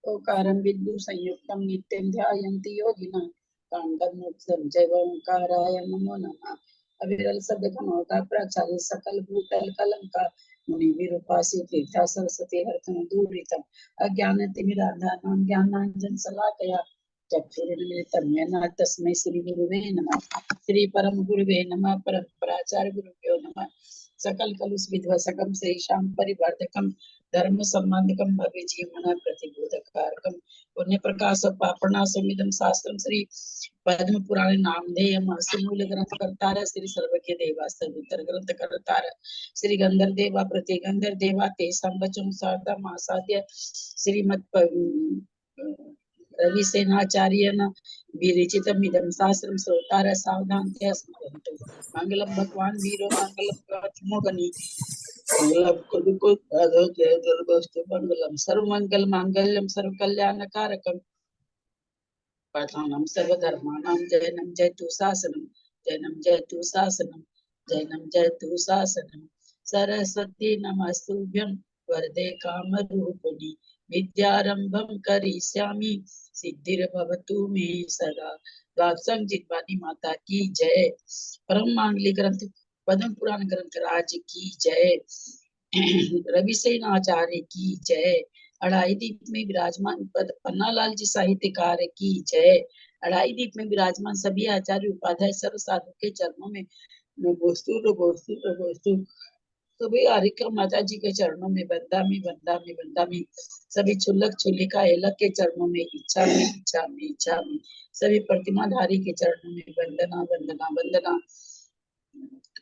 ओकारं विद्यु संयुक्तं नित्यं ध्यायन्ति योगिनः काण्डं मोक्षं जैव ओंकाराय नमो नमः। अविरल शब्द का नौका प्राचार्य सकल भूतल कलंका मुनि विरूपासी तीर्था सरस्वती हरतम दूरितम अज्ञान तिमिरांधानां ज्ञानांजन शलाकया चक्षुरुन्मिलितं येन तस्मै श्री गुरुवे नमः। श्री परम गुरुवे नमः। परम प्राचार्य गुरुभ्यो नमः। सकल कलुष विध्वंसकं श्रीशां परिवर्धकं धर्म संबंधकं भव्य जीवना प्रतिबोधकारकं पुण्य प्रकाश पापणासमिदं शास्त्रं श्री पद्म पुराण नामधेय मूल ग्रंथ करतार श्री सर्वज्ञ देवा सर्वोत्तर ग्रंथ करतार श्री गंधर्व देवा प्रति गंधर्व देवा ते संवचन सारदा मासाद्य श्रीमत् रविसेनाचार्य विरचितम् इदं शास्त्रं श्रोतार सावधानतया स्मरन्तु। मंगलम भगवान वीरो मंगलम गणी मंगलम सर्वमंगल मांगल्यम सर्वकल्याणकारकम प्रधानम सर्वधर्माणां जयनं जयतु शासनम जयनं जयतु शासनम जयनं जयतु शासनम। सरस्वती नमस्तुभ्यं वरदे कामरूपिणी विद्यारंभं करिष्यामि सिद्धिर्भवतु मे सदा। दासं जितवानी माता की जय। परम मांगलिक ग्रंथ पद्म पुराण ग्रंथ राज की जय। रविसेनाचार्य की जय। अढ़ाई दीप में विराजमान पन्नालाल जी साहित्यकार की जय। अढ़ाई दीप में विराजमान सभी आचार्य उपाध्याय सर्व साधु के चरणों में सभी हरिक्रम माता जी के चरणों में बंदा में सभी छुल्लक छुल्लिका एलक के चरणों में इच्छा में सभी प्रतिमाधारी के चरणों में वंदना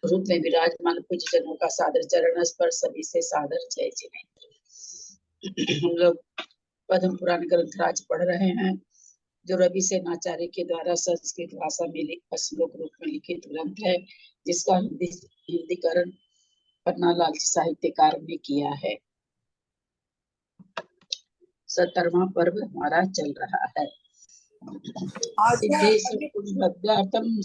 रूप में विराजमान पूज्य जनों का सादर चरण स्पर्श सभी से सादर जय जिन्हें। हम लोग पद्म पुराण ग्रंथ राज पढ़ रहे हैं जो रविसेनाचार्य के द्वारा संस्कृत भाषा में श्लोक रूप में लिखित ग्रंथ है जिसका हिंदीकरण पन्नालाल साहित्यकार ने किया है। 17वां पर्व हमारा चल रहा है।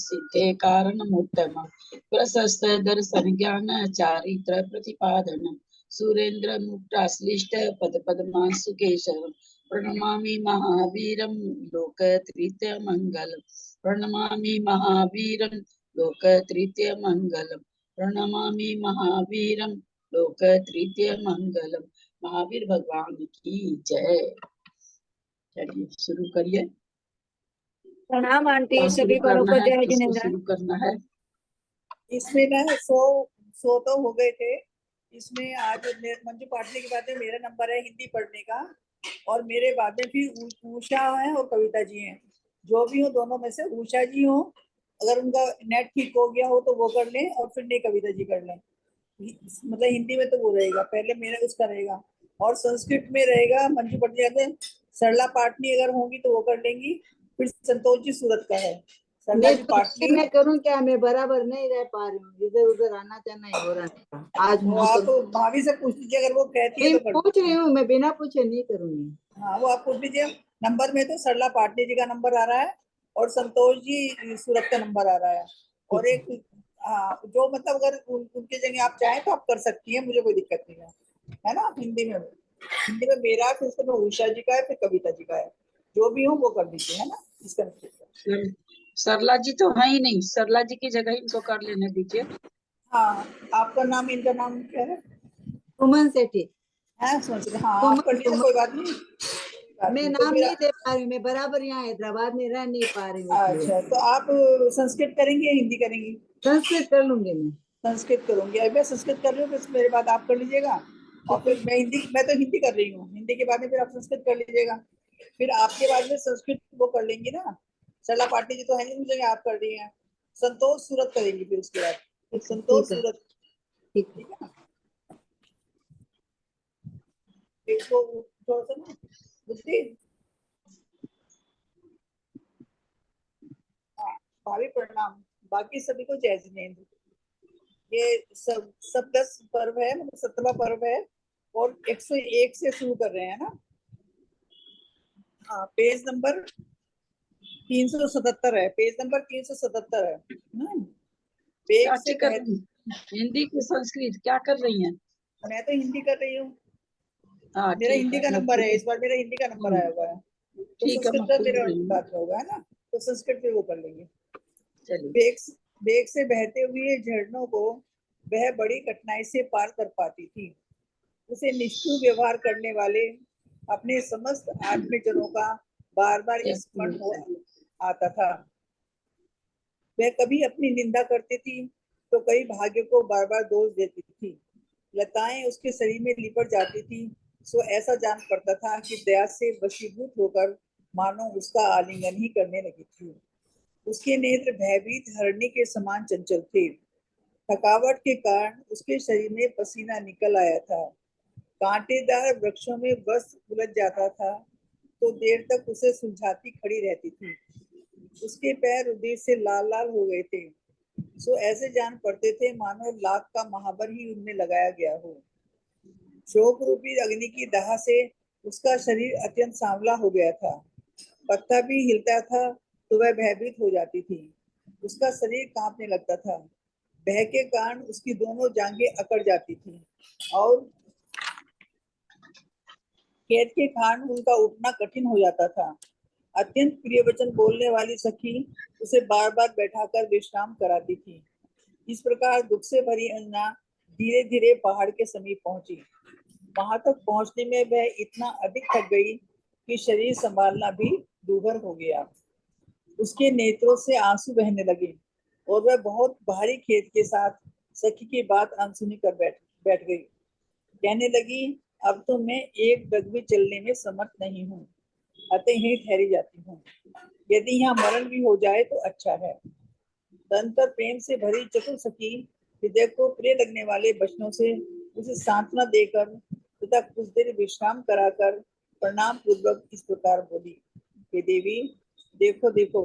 सिद्धे कारणमुत्तमं प्रशस्त दर्शन ज्ञान चारित्र प्रतिपादनम् सुरेंद्र मुक्ताश्लिष्ट पद पद्मांशुकेशरम् प्रणमामि महावीरं लोकत्रित्य मंगलम् प्रणमामि महावीरं लोकत्रित्य मंगलम् प्रणमामि महावीरं लोकत्रित्य मंगलम्। महावीर भगवान की जय। चलिए शुरू करिए। प्रणाम आंटी, सभी बड़ों को जय जिनेंद्र। शुरू करना है। इसमें ना 100 तो हो गए थे। इसमें आज मंजू पाटने के बाद में मेरा नंबर है हिंदी पढ़ने का और मेरे बाद में फिर उषा है और कविता जी हैं। जो भी हो दोनों में से उषा जी हो, अगर उनका नेट ठीक हो गया हो तो वो कर लें और फिर नहीं कविता जी कर लें। मतलब हिंदी में तो वो रहेगा, पहले मेरा उसका रहेगा और संस्कृत में रहेगा मंजू पाटने। सरला पाटनी अगर होंगी तो वो कर लेंगी। फिर संतोष जी सूरत का है। मैं करूं क्या? मैं बराबर नहीं रह पा रही हूँ, इधर उधर आना जाना ही हो रहा है। आज वो आप भाभी से पूछ लीजिए, अगर वो कहती है तो पूछ रही हूँ, मैं बिना पूछे नहीं करूंगी। हाँ वो आप पूछ लीजिए। नंबर में तो सरला पाटनी जी का नंबर आ रहा है और संतोष जी सूरत का नंबर आ रहा है। और एक जो मतलब अगर उनके जगह आप चाहें तो आप कर सकती हैं, मुझे कोई दिक्कत नहीं है ना। हिंदी में मेरा, फिर उसमें उषा जी का है, फिर कविता जी का है। जो भी हो वो कर दीजिए, है ना। इसका सरला जी तो है ही नहीं, सरला जी की जगह इनको कर लेने दीजिए। हाँ आपका नाम, इनका नाम क्या है? सुमन सेठी है सोच रहे। हाँ आप कर लीजिए, कोई बात नहीं। मैं नाम नहीं दे पा रही हूँ, मैं बराबर यहाँ हैदराबाद में रह नहीं पा रही हूँ। अच्छा तो आप संस्कृत करेंगे या हिंदी करेंगी? संस्कृत कर लूंगी। मैं संस्कृत करूंगी। अभी मैं संस्कृत कर रही हूँ, फिर मेरे बाद आप कर लीजिएगा और फिर मैं तो हिंदी कर रही हूँ। हिंदी के बाद में फिर आप संस्कृत कर लीजिएगा। फिर आपके बाद में संस्कृत वो कर लेंगी ना। सरला पाटिल जी तो है नहीं, मुझे आप कर रही हैं। संतोष सूरत करेंगी फिर उसके बाद। संतोष सूरत, ठीक है ना। देखो थोड़ा सा ना बुद्धि। भाभी प्रणाम, बाकी सभी को जय जिनेंद्र। ये सब 10 पर्व है, मतलब 17वां पर्व है और 101 से शुरू कर रहे हैं ना। हाँ पेज नंबर 377 है, पेज नंबर 377 है ना। पेज से हिंदी की संस्कृत क्या कर रही हैं? मैं तो हिंदी कर रही हूँ। हाँ मेरा ठीक हिंदी है, का मैं नंबर है, पूरी- इस बार मेरा हिंदी का नंबर आया हुआ है, तो ठीक है, मैं संस्कृत का पूछ मेरा रही हूँ। बात में होगा, है ना, तो संस्कृत पे वो कर लेंगे। चलिए। बेग बेग से बहते हुए झरनों को वह बड़ी कठिनाई से पार कर पाती थी। उसे निष्ठुर व्यवहार करने वाले अपने समस्त आत्मीयजनों का बार बार एक स्मरण हो मिनट। आता था। वह कभी अपनी निंदा करती थी तो कई भाग्य को बार बार दोष देती थी। लताएं उसके शरीर में लिपट जाती थी, सो ऐसा जान पड़ता था कि दया से वशीभूत होकर मानो उसका आलिंगन ही करने लगी थी। उसके नेत्र भयभीत हरणी के समान चंचल थे। थकावट के कारण उसके शरीर में पसीना निकल आया था। कांटेदार वृक्षों में बस उलझ जाता था तो देर तक उसे सुलझाती खड़ी रहती थी। उसके पैर उदेर से लाल लाल हो गए थे, सो ऐसे जान पड़ते थे मानो लाख का महावर ही उनमें लगाया गया हो। शोक रूपी अग्नि की दाह से उसका शरीर अत्यंत सांवला हो गया था। पत्ता भी हिलता था तो वह भयभीत हो जाती थी। उसका शरीर कांपने लगता था। भय के कारण उसकी दोनों जांघें अकड़ जाती थी और खेत के कारण उनका उठना कठिन हो जाता था। अत्यंत प्रिय वचन बोलने वाली सखी उसे बार बार बैठाकर विश्राम कराती थी। इस प्रकार दुख से भरी अंजना धीरे धीरे पहाड़ के समीप पहुंची। वहां तक पहुंचने में वह इतना अधिक थक गई कि शरीर संभालना भी दूभर हो गया। उसके नेत्रों से आंसू बहने लगे और वह बहुत भारी खेद के साथ सखी की बात अनसुनी कर बैठ गई। कहने लगी, अब तो मैं एक डग भी चलने में समर्थ नहीं हूँ, अतः यहीं ठहरी जाती हूँ। यदि यहाँ मरण भी हो जाए तो अच्छा है। तंत्र प्रेम से भरी चतुर सखी हृदय को प्रिय लगने वाले वचनों से उसे सांत्वना देकर तथा कुछ देर विश्राम कराकर प्रणाम पूर्वक इस प्रकार बोली, हे देवी, देखो देखो,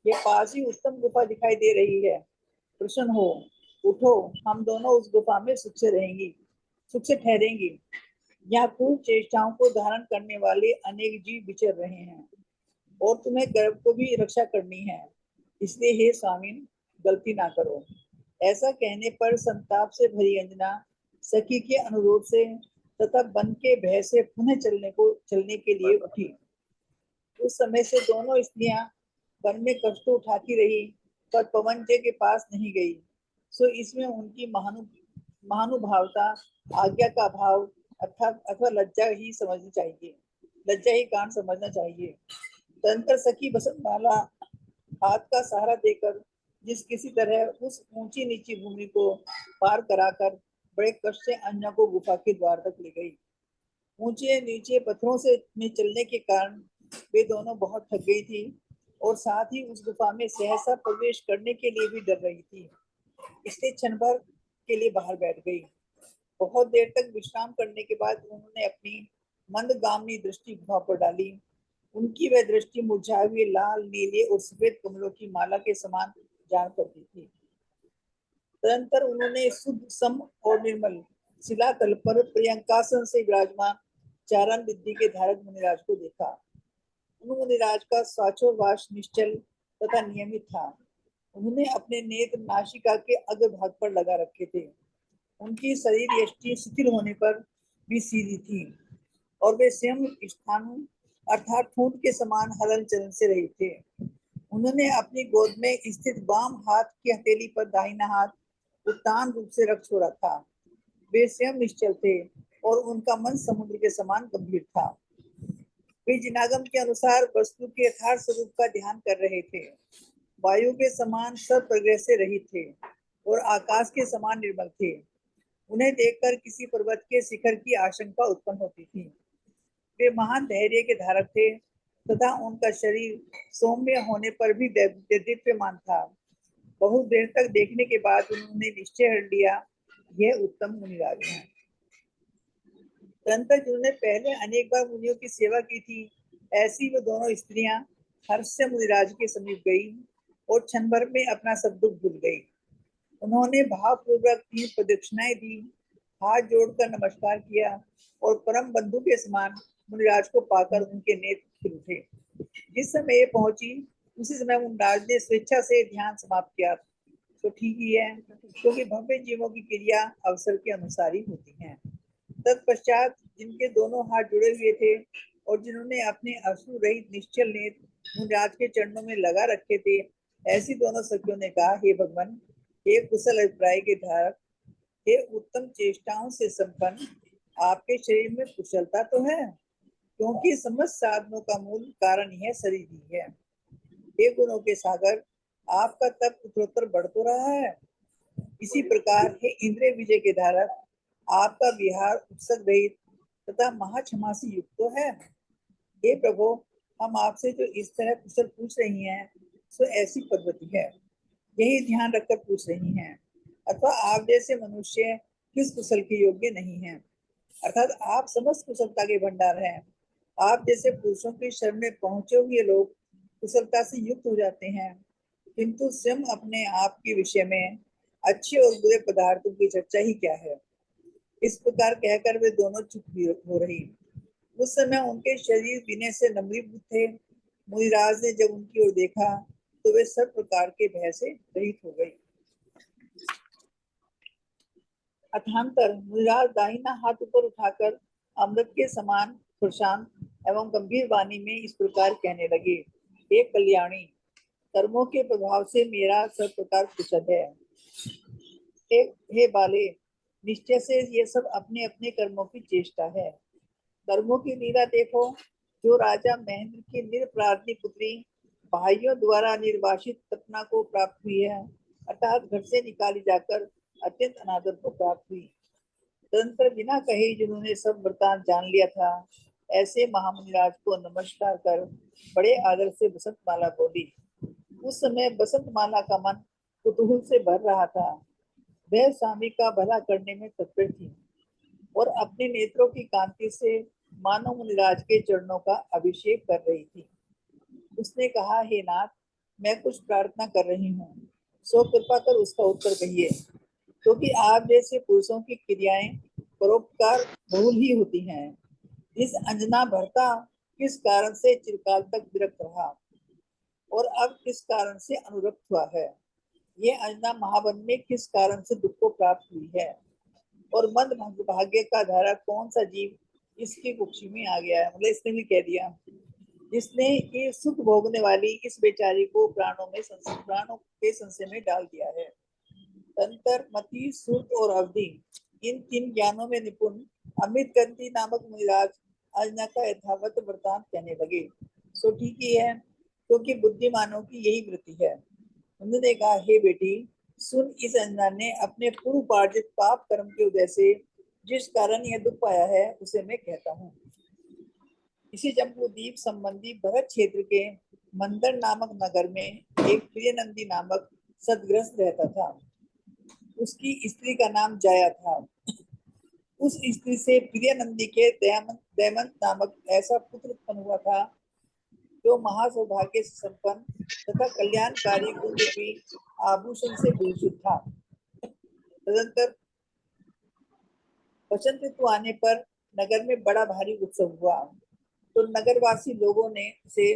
यह पास ही उत्तम गुफा दिखाई दे रही है। प्रसन्न हो, उठो, हम दोनों उस गुफा में सुख से रहेंगी, सुख से ठहरेंगी। यहाँ क्रूर चेष्टाओं को धारण करने वाले अनेक जीव विचर रहे हैं और तुम्हें गर्भ को भी रक्षा करनी है, इसलिए हे स्वामी, गलती ना करो। ऐसा कहने पर संताप से भरी अंजना सखी के अनुरोध से तथा बन के भय से पुनः चलने के लिए उठी। उस समय से दोनों स्त्रियां वन में कष्ट उठाती रही पर पवन जय के पास नहीं गई। सो इसमें उनकी महानुभावता, आज्ञा का भाव अथवा लज्जा ही समझनी चाहिए, लज्जा ही कारण समझना चाहिए। तंत्र सखी बसंतमाला हाथ का सहारा देकर जिस किसी तरह उस ऊंची नीची भूमि को पार कराकर बड़े कष्ट से अन्या को गुफा के द्वार तक ले गई। ऊंचे नीचे पत्थरों से में चलने के कारण वे दोनों बहुत थक गई थी और साथ ही उस गुफा में सहसा प्रवेश करने के लिए भी डर रही थी, इसलिए क्षण भर के लिए बाहर बैठ गई। बहुत देर तक विश्राम करने के बाद उन्होंने अपनी मंदगामिनी दृष्टि गुफा पर डाली। उनकी वह दृष्टि मुरझाए हुए लाल, नीले और सफेद कमलों की माला के समान जान पड़ती थी। तदंतर उन्होंने शुद्ध, सम और निर्मल शिलातल पर प्रियंकासन से विराजमान चारण विद्या के धारक मुनिराज को देखा। उन मुनिराज का श्वासोच्छ्वास निश्चल तथा नियमित था। उन्होंने अपने नेत्र नासिका के अग्रभाग पर लगा रखे थे। उनकी शरीर यष्टि शिथिल होने पर भी सीधी थी और वे स्वयं स्थान अर्थात ठूंठ के समान हलन चलन से रहे थे। उन्होंने अपनी गोद में स्थित बाम हाथ की हथेली पर दाहिना हाथ उत्तान रूप से रख छोड़ा था। वे स्वयं निश्चल थे और उनका मन समुद्र के समान गंभीर था। वे जिनागम के अनुसार वस्तु के यथार्थ स्वरूप का ध्यान कर रहे थे। वायु के समान सब प्रग्रह से रहित थे और आकाश के समान निर्मल थे। उन्हें देखकर किसी पर्वत के शिखर की आशंका उत्पन्न होती थी। वे महान धैर्य के धारक थे तथा उनका शरीर सौम्य होने पर भी दिव्यमान था। बहुत देर तक देखने के बाद उन्होंने निश्चय कर लिया, यह उत्तम मुनिराज हैं। तदंतर जिन्होंने पहले अनेक बार मुनियों की सेवा की थी, ऐसी वो दोनों स्त्रियां हर्ष से मुनिराज के समीप गई और क्षण भर में अपना सब दुख भूल गई। उन्होंने भावपूर्वक 3 प्रदक्षिणाएं दी, हाथ जोड़कर नमस्कार किया और परम बंधु के समान मुनिराज को पाकर उनके नेत्र खिल उठे। जिस समय ये पहुंची उसी समय मुनिराज ने स्वेच्छा से ध्यान समाप्त किया। तो ठीक ही है, क्योंकि भव्य जीवों की क्रिया अवसर के अनुसार ही होती है। तत्पश्चात जिनके दोनों हाथ जुड़े हुए थे और जिन्होंने अपने अश्रु रहित निश्चल नेत्र मुनिराज के चरणों में लगा रखे थे, ऐसी दोनों सखियों ने कहा, हे भगवान, हे कुशल अभिप्राय के धारक, हे उत्तम चेष्टाओं से संपन्न, आपके शरीर में कुशलता तो है, क्योंकि समस्त साधनों का मूल कारण यह शरीर ही है। हे गुणों के सागर, आपका तप उत्तरोत्तर बढ़ तो रहा है। इसी प्रकार हे इंद्रिय विजय के धारक, आपका विहार उत्सव रहित तथा महाक्षमा से युक्त तो है। हे प्रभु, हम आपसे जो इस तरह कुशल पूछ रही हैं, सो ऐसी पद्धति है, यही ध्यान रखकर पूछ रही हैं, अथवा आप जैसे मनुष्य किस कुशल के योग्य नहीं हैं, अर्थात आप समस्त कुशलता के भंडार हैं। आप जैसे पुरुषों की शरण में पहुंचे हुए लोग कुशलता से युक्त हो जाते हैं, किंतु स्वयं अपने आप के विषय में अच्छे और बुरे पदार्थों की चर्चा ही क्या है। इस प्रकार कहकर वे दोनों चुप हो रही। उस समय उनके शरीर विनय से नम्रीभूत थे। मुनिराज ने जब उनकी ओर देखा तो वे सब प्रकार के भय से रहित हो गई। अथांतर मुनिराज दाहिना हाथ ऊपर उठाकर अमृत के समान प्रशांत एवं गंभीर वाणी में इस प्रकार कहने लगे, हे कल्याणी, कर्मों के प्रभाव से मेरा सब प्रकार कुशल है। हे बाले, निश्चय से ये सब अपने अपने कर्मों की चेष्टा है। कर्मों की लीला देखो। जो राजा महेंद्र की निरपराधी पुत्री भाइयों द्वारा निर्वासित तपना को प्राप्त हुई है, अर्थात घर से निकाली जाकर अत्यंत अनादर को प्राप्त हुई, तदंतर बिना कहे जिन्होंने सब वृतांत जान लिया था, ऐसे महामुनिराज को नमस्कार कर बड़े आदर से बसंत माला बोली। उस समय बसंत माला का मन कुतूहल से भर रहा था। वह स्वामी का भला करने में तत्पर थी और अपने नेत्रों की कांति से मानव मुनिराज के चरणों का अभिषेक कर रही थी। उसने कहा, हे नाथ, मैं कुछ प्रार्थना कर रही हूँ, सो कृपा कर उसका उत्तर कहिए, क्योंकि आप जैसे पुरुषों की क्रियाएं परोपकार बहुल ही होती हैं। इस अंजना भरता किस कारण से चिरकाल तक विरक्त रहा और अब किस कारण से अनुरक्त हुआ है। ये अंजना महावन में किस कारण से दुख को प्राप्त हुई है और मंद भाग्य का धारा कौन सा जीव इसकी कुक्षी में आ गया है। मतलब इसने भी कह दिया, जिसने ये सुख भोगने वाली इस बेचारी को प्राणों के संशय में डाल दिया है। तंत्र, मति, सुख और अवधि, इन तीन ज्ञानों में निपुण अमित कंती नामक मुनिराज अंजना का यथावत वृतांत कहने लगे। सो ठीक ही है, क्योंकि बुद्धिमानों की यही वृत्ति है। उन्होंने कहा, हे बेटी, सुन, इस अंजना ने अपने पूर्वार्जित पाप कर्म के उदय से जिस कारण यह दुख पाया है, उसे मैं कहता हूँ। इसी जम्बूद्वीप संबंधी भरत क्षेत्र के मंदर नामक नगर में एक प्रियनंदी नामक सदग्रस्त रहता था। उसकी स्त्री का नाम जया था। उस स्त्री से प्रियनंदी के दयामंत नामक ऐसा पुत्र उत्पन्न हुआ था, जो महासौभाग्य से संपन्न तथा कल्याणकारी गुण रूपी आभूषण से भूषित था। तदंतर वसंत ऋतु आने पर नगर में बड़ा भारी उत्सव हुआ, तो नगरवासी लोगों ने उसे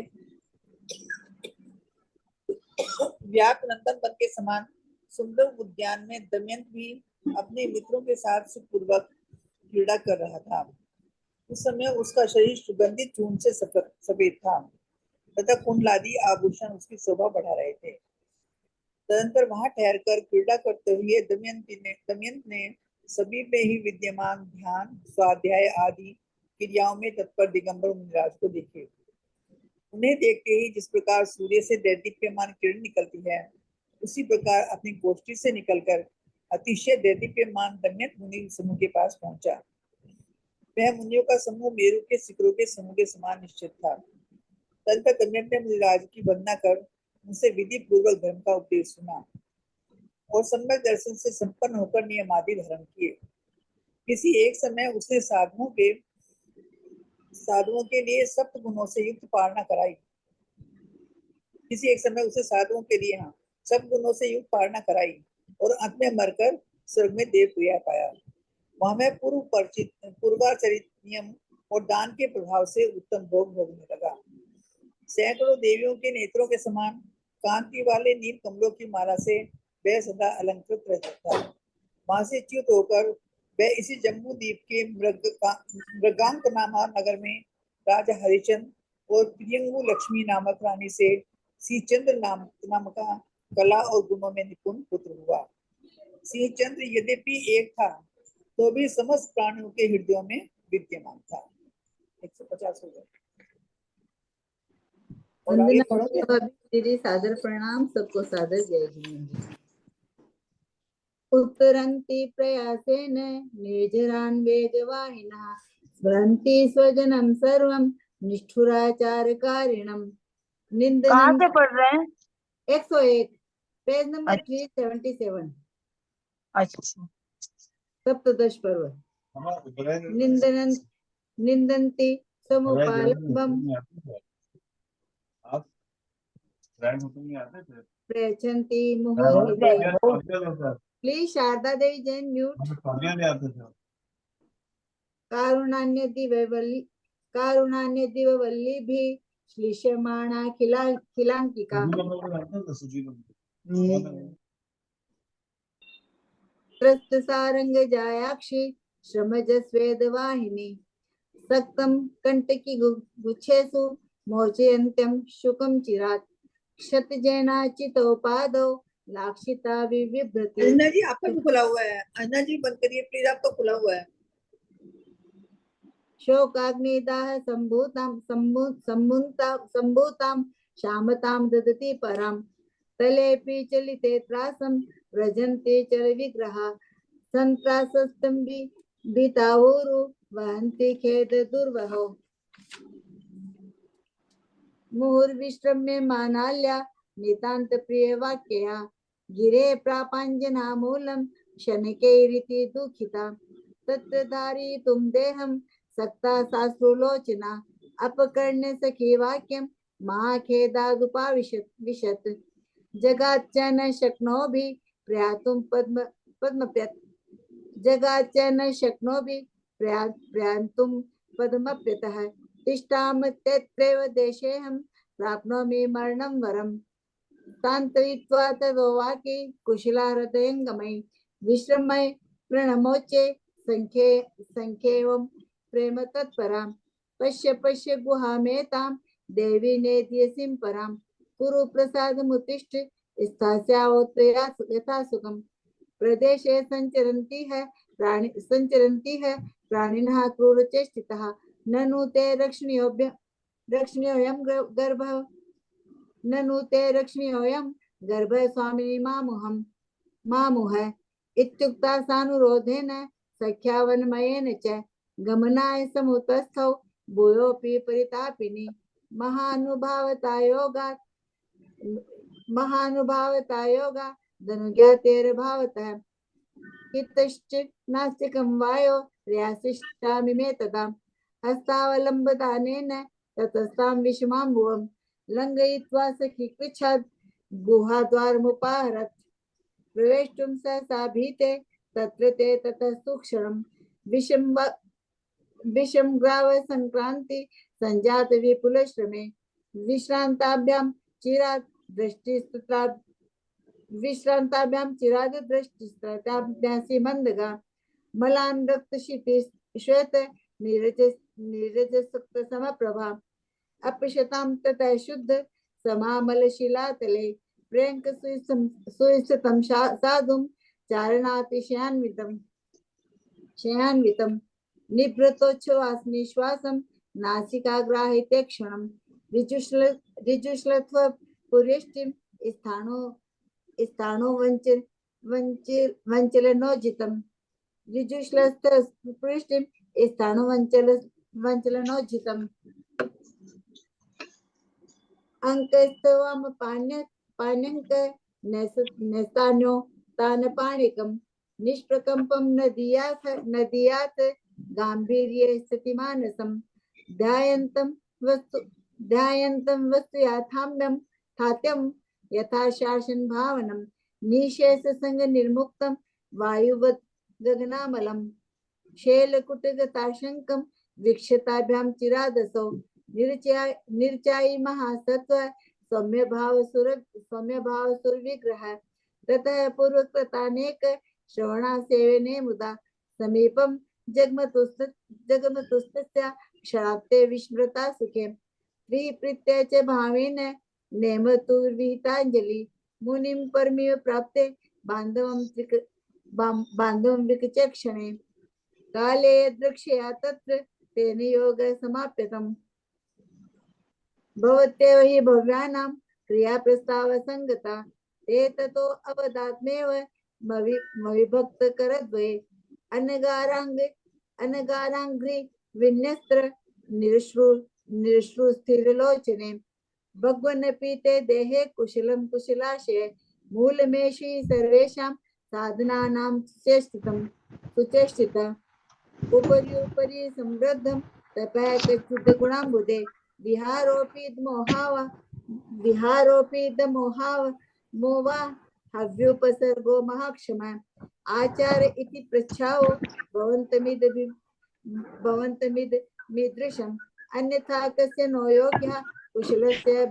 व्याप नंदन वन के समान सुंदर उद्यान में दमयंत भी अपने मित्रों के साथ सुखपूर्वक क्रीड़ा कर रहा था। उस समय उसका शरीर सुगंधित चूर्ण से सफेद था तथा कुंडलादि आभूषण उसकी शोभा बढ़ा रहे थे। तदंतर वहां ठहरकर क्रीड़ा करते हुए दमयंत ने सभी में ही विद्यमान ध्यान, स्वाध्याय आदि क्रियाओं में तत्पर दिगंबर मुनिराज को देखे। उन्हें देखते ही जिस प्रकार सूर्य से दैदीप्यमान किरण निकलती है, उसी प्रकार अपनी गोष्ठी से निकलकर अतिशय दैदीप्यमान दमयंत मुनि समूह के पास पहुंचा। वह मुनियों का समूह मेरु के शिखरों के समूह के समान निश्चित था। तदंतर दमयंत ने मुनिराज की वंदना कर उनसे विधि पूर्वक धर्म का उपदेश सुना और सम्यक दर्शन से संपन्न होकर नियमादि धारण किए। किसी एक समय उसने साधुओं के लिए सप्त गुणों से युक्त पालना कराई। किसी एक समय उसे साधुओं के लिए सब गुणों से युक्त पालना कराई और अंत में मरकर स्वर्ग में देव प्रिया पाया। वहां में पूर्वाचरित नियम और दान के प्रभाव से उत्तम भोग भोगने लगा। सैकड़ों देवियों के नेत्रों के समान कांति वाले नील कमलों की माला से वह सदा अलंकृत रहता था। वहां से च्युत होकर वह इसी जम्मू द्वीप के मृगांक नामा नगर में राजा हरिचंद और प्रियंगु लक्ष्मी नामक रानी से सिंहचंद्र नाम का कला और गुणों में निपुण पुत्र हुआ। सिंहचंद्र यद्यपि एक था तो भी समस्त प्राणियों के हृदयों में विद्यमान था। 150 हो गए। और आगे पढ़ोगे? दीदी सादर प्रणाम, सबको सादर जय हिंद। उत्तरन्ति प्रयासेन निर्जरान् वेगवाहिनः स्मरन्ति स्वजनं सर्वं निष्ठुराचारकारिणं कहाँ निंदनं। से पढ़ रहे हैं? 101 पेज नंबर 377 अच्छा। सप्तदश पर्व। निंदन्ति समुपालम्बं प्रयच्छन्ति मुहुर्मुहुः। Please Sharada Devi Jain mute. कारुणान्यदिववल्लीभिः श्लिष्यमाणा खिलाङ्किका त्रस्तसारङ्गजायाक्षी श्रमजस्वेदवाहिनी सक्तं कण्टकी गुच्छेषु मोचयन्त्यं शुकं चिरात् क्षतजैनाचितोपादौ लाक्षिता विबिभ्रति। अन्ना जी आपका भी खुला हुआ है। अन्ना जी बंद करिए प्लीज, आपका खुला हुआ है। शोकाग्निदाह सम्भूतां शामतां ददति परां तलेऽपि चलिते त्रासं व्रजन्ते चल विग्रहा संत्रासस्तं भीतावुरु वहन्ति खेद दुर्वहो मुहुर्विश्रम्य मानाल्या नितान्त प्रिय वाक्यया गिरे प्रापाञ्जना मूलं क्षणिकैरिति दुःखिता तत्र धारयितुं देहं सक्ता साश्रुलोचना अपकर्ण्य सखी वाक्यं महाखेदादुपाविशत् जगाच्च न शक्नोभि प्रयातुं पद्मप्यत् जगाच्च न शक्नोभि प्रयान्तुं पद्मप्यतः तिष्ठाम तत्रैव देशेऽहं प्राप्नोमि मरणं वरम् तान्तयित्वा ततो वाक्ये कुशला हृदयङ्गमयि विश्रमय प्रणमोचे संख्येवं प्रेम तत्परां पश्य पश्य गुहामेतां देवी नेद्यसिं परां कुरु प्रसादमुत्तिष्ठ स्थास्यावोत्र यथा सुखं प्रदेशे संचरन्ति है प्राणिनः क्रूरचेष्टितः ननु ते रक्षणीयोऽयं गर्भः स्वामिनी मामुह इत्युक्ता सानुरोधेन सख्यावनमयेन च गमनाय समुतस्थौ भूयोऽपि परितापिनी महानुभावता योगा धनुज्ञातेर्भावतः हितश्च नास्तिकं वायो रयासिष्ठामि मे तदा हस्तावलम्बदानेन ततस्तां विषमां भुवं लङ्घयित्वा सखी कृच्छाद् गुहाद्वारमुपाहरत् प्रवेष्टुं सहसा भीते तत्र ते ततः सूक्ष्मं विषमग्राव संक्रांति संजात विपुल श्रमे विश्रांताभ्यां चिरात् दृष्टिस्त्राभ्यासी मंदगा मलान रक्त श्वेत नीरज सुक्त समप्रभा अपशतां तथा शुद्ध समामल शिलातले प्रेंक सुस्थितं साधुं चारणातिशयान्वितं निभृतोच्छ्वासं नासिकाग्राहिते क्षणं ऋजुश्लत्व पुरेष्टिं स्थाणो वञ्चलनोजितं ऋजुश्लस्थ पुरेष्टिं स्थाणो वञ्चलनोजितम् अंकस्तवम पाण्यंक नस्तान्यो तानपाणिकं निष्प्रकम्पं नदीयात् गांभीर्ये स्थितिमानसं ध्यायन्तं वस्तु याथाम्यं थात्यं यथा शासन भावनं निशेष संग निर्मुक्तं वायुवत् गगनामलं शैलकुटगताशंकं वीक्षताभ्यां चिरादसौ निर्चायी महासत्व सौम्य भाव सुर विग्रह ततः पूर्वकृतानेक श्रवणा सेवने मुदा समीपम जगमतुस्तस्य क्षराप्ते विस्मृता सुखे प्रीत्य च भावेन नेमतुर्विहिताञ्जलि मुनिं परमिव प्राप्ते बान्धवं विकचक्षणे काले द्रक्ष्या तत्र तेन योग समाप्यतम् भवत्येव हि भव्यानां क्रिया प्रस्ताव संगता ते ततो अवदात्मेव मविभक्त करद्वये अनगारांघ्रि विन्यस्त्र निरश्रु स्थिर लोचने भगवन पीते देहे कुशलम कुशलाशय मूलमेषि सर्वेषां साधनानां सुचेष्टिता उपरि समृद्धं तपः गुणाम्बुदे विहारोपि मोवा हव्योपसर्गो महाक्षमा आचार इति पृच्छाओ भवन्तमिदृशम् अन्यथा कस्य नो योग्यः कुशलस्य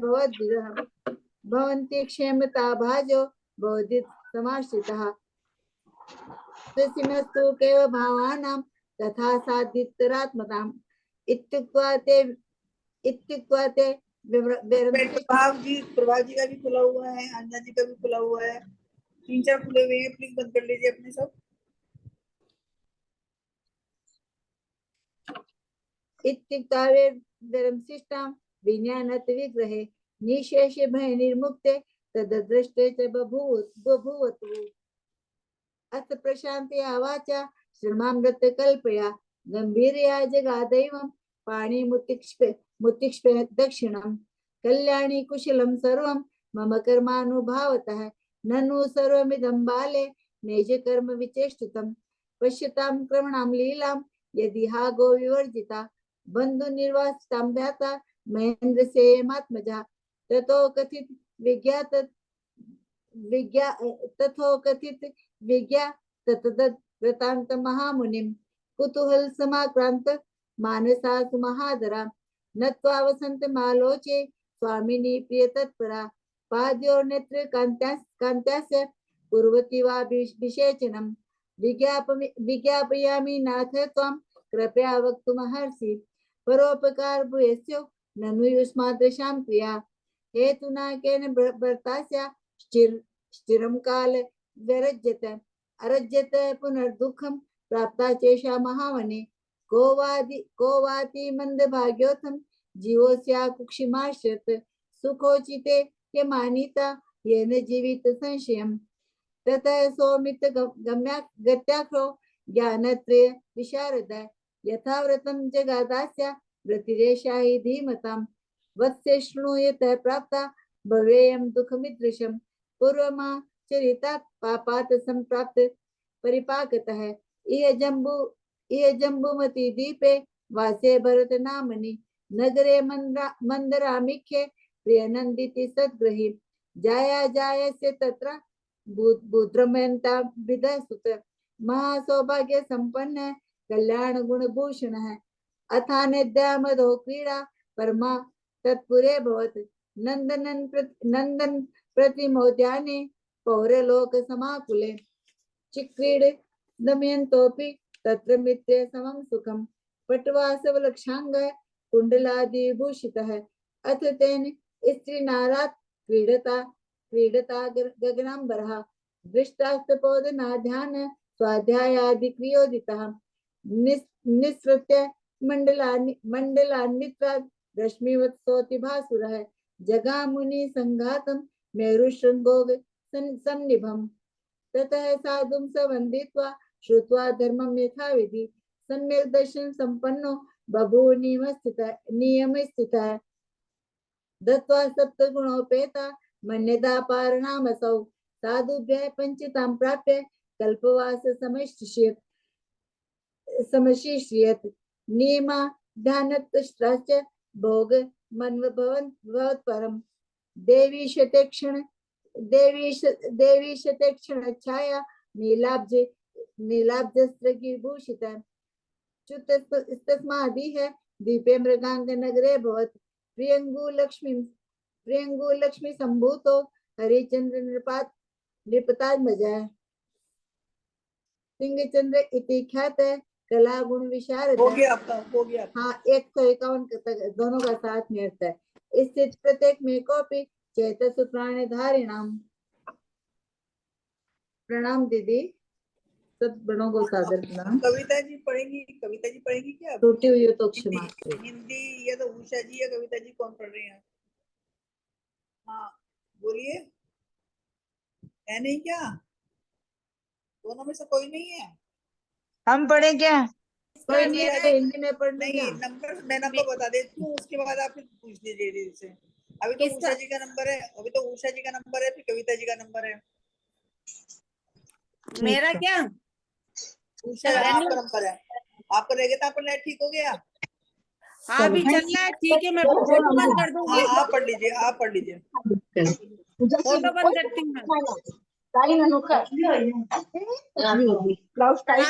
भवन्ति क्षेमता भाजो बोधित समाश्रितः तस्मिनस्तु केव भावानां तथा साधितरात्मताम् इत्युक्त्वा ते प्रभाव जी का भी खुला हुआ है, अंजना जी का भी खुला हुआ है, 3-4 खुले हुए हैं, प्लीज बंद कर लीजिए अपने सब। इत्युक्तावेरंशिष्टां विज्ञानत विग्रहे निशेष भय निर्मुक्ते तददृष्टे च बभूवतु अथ प्रशान्त्या वाचा श्रमामृत कल्पया गंभीर्या जगादैवं पाणिमुत्तिक्ष्प दक्षिणं कल्याणी कुशलं सर्वं मम कर्मानुभावतः ननु सर्वमिदं बाले नेज कर्म विचेष्टितं पश्यतां क्रमणां लीलां यदि हा गो विवर्जिता बंधु निर्वासितां ध्याता महेंद्र सेयमात्मजा ततो कथित विज्ञा ततद वृतांत महामुनिम कुतूहल समाक्रांत मानसा सुमहादरा नत्वा वसंत मालोचे स्वामिनी प्रिय तत्परा पाद्यो नेत्र कांत्यास्य कुर्वती वा विषेचनम विज्ञापयामि नाथ त्वं कृपया वक्तुमर्हसि परोपकार भूयस्यो ननु युष्मादृशां क्रिया हेतुना केन भर्तास्या स्थिरं काल व्यरज्यत अरज्यत पुनर्दुःखं प्राप्ता चेषा महावने को वाति मंदभाग्योथं जीवोस्या कुक्षिमाश्रित सुखोचिते यमानिता येन जीवित संशयम् ततः सौमित गत्याख्यो ज्ञानत्रय विशारद यथाव्रतं जगादास्या वृत्तिरेषा हि धीमताम् वत्से शृणूयतः प्राप्ता भवेयं दुःखमिदृशम् पूर्वमा चरितात् पापात् संप्राप्त परिपाकतः इह जम्बुमती दीपे वासे भरत नामनि नगरे मंदरामिखे प्रियनंदिति सद्ग्रही जायस्य तत्र बुद्रमयंता विदसुत महासौभाग्य संपन्न कल्याण गुण भूषण है अथान्यद्यामदो क्रीड़ा परमा तत्पुरे भवत नंदन प्रतिमोद्याने पौरलोक समाकुले चिक्रीड दमयन्तोपि तत्र मित्रे समं सुखम पटवासवलक्षांग कुंडलादि भूषितः अथ तेन स्त्रीनारात् क्रीडता गगनांबरः दृष्टास्तपोदनाध्यान स्वाध्यायादि क्रियोदितः निःसृत्य मंडलान्वितात् रश्मिवत् भासुरः जगामुनि संघातं मेरुशृंगोग सन्निभम् ततः साधुं सवन्दित्वा श्रुत्वा धर्मं यथाविधि सम्यक् दर्शन संपन्नो बभूव नियमस्थितः दत्वा सप्तगुणोपेता मन्यता पारणामसौ साधुभ्यः पञ्चितां प्राप्य कल्पवास समशिष्येत् नियमा ध्यानतश्च भोग मन्वभवत्परम् देवी शतेक्षण छाया नीलाब्जस्त्रगिभूषित च्युतस्तस्मादिह दीपे मृगांग नगरे भवत् प्रियंगु लक्ष्मी संभूतो हरिचंद्र नृपतात्मजः सिंह चंद्र इति ख्यात कला गुण विशारद। हो गया आपका, हो गया आपका। हाँ, 151 तक दोनों का साथ में अर्थ है। स्थित प्रत्येक में कॉपी चेतस प्राण धारिणाम। प्रणाम दीदी, सब बड़ों को सादर प्रणाम। कविता जी पढ़ेंगी, कविता जी पढ़ेंगी क्या? टूटी हुई हो तो हिंदी, क्षमा करें। हिंदी या तो उषा जी या कविता जी, कौन पढ़ रही हैं? हाँ बोलिए, है नहीं क्या? दोनों में से कोई नहीं है? हम पढ़े क्या? कोई नहीं है तो हिंदी में पढ़ ली क्या? नहीं, नंबर मैं आपको बता देती हूँ, उसके बाद आप फिर पूछ लीजिए दीदी से। अभी तो उषा जी का नंबर है, अभी तो उषा जी का नंबर है, फिर कविता जी का नंबर है। मेरा क्या? उषा आपका नंबर है, आपका रहेगा तो आपका नेट ठीक हो गया। हाँ अभी चल रहा है, ठीक है, मैं फोटो बंद कर दूंगी। हाँ आप पढ़ लीजिए, आप पढ़ लीजिए। फोटो बंद करती हूँ मैं। राम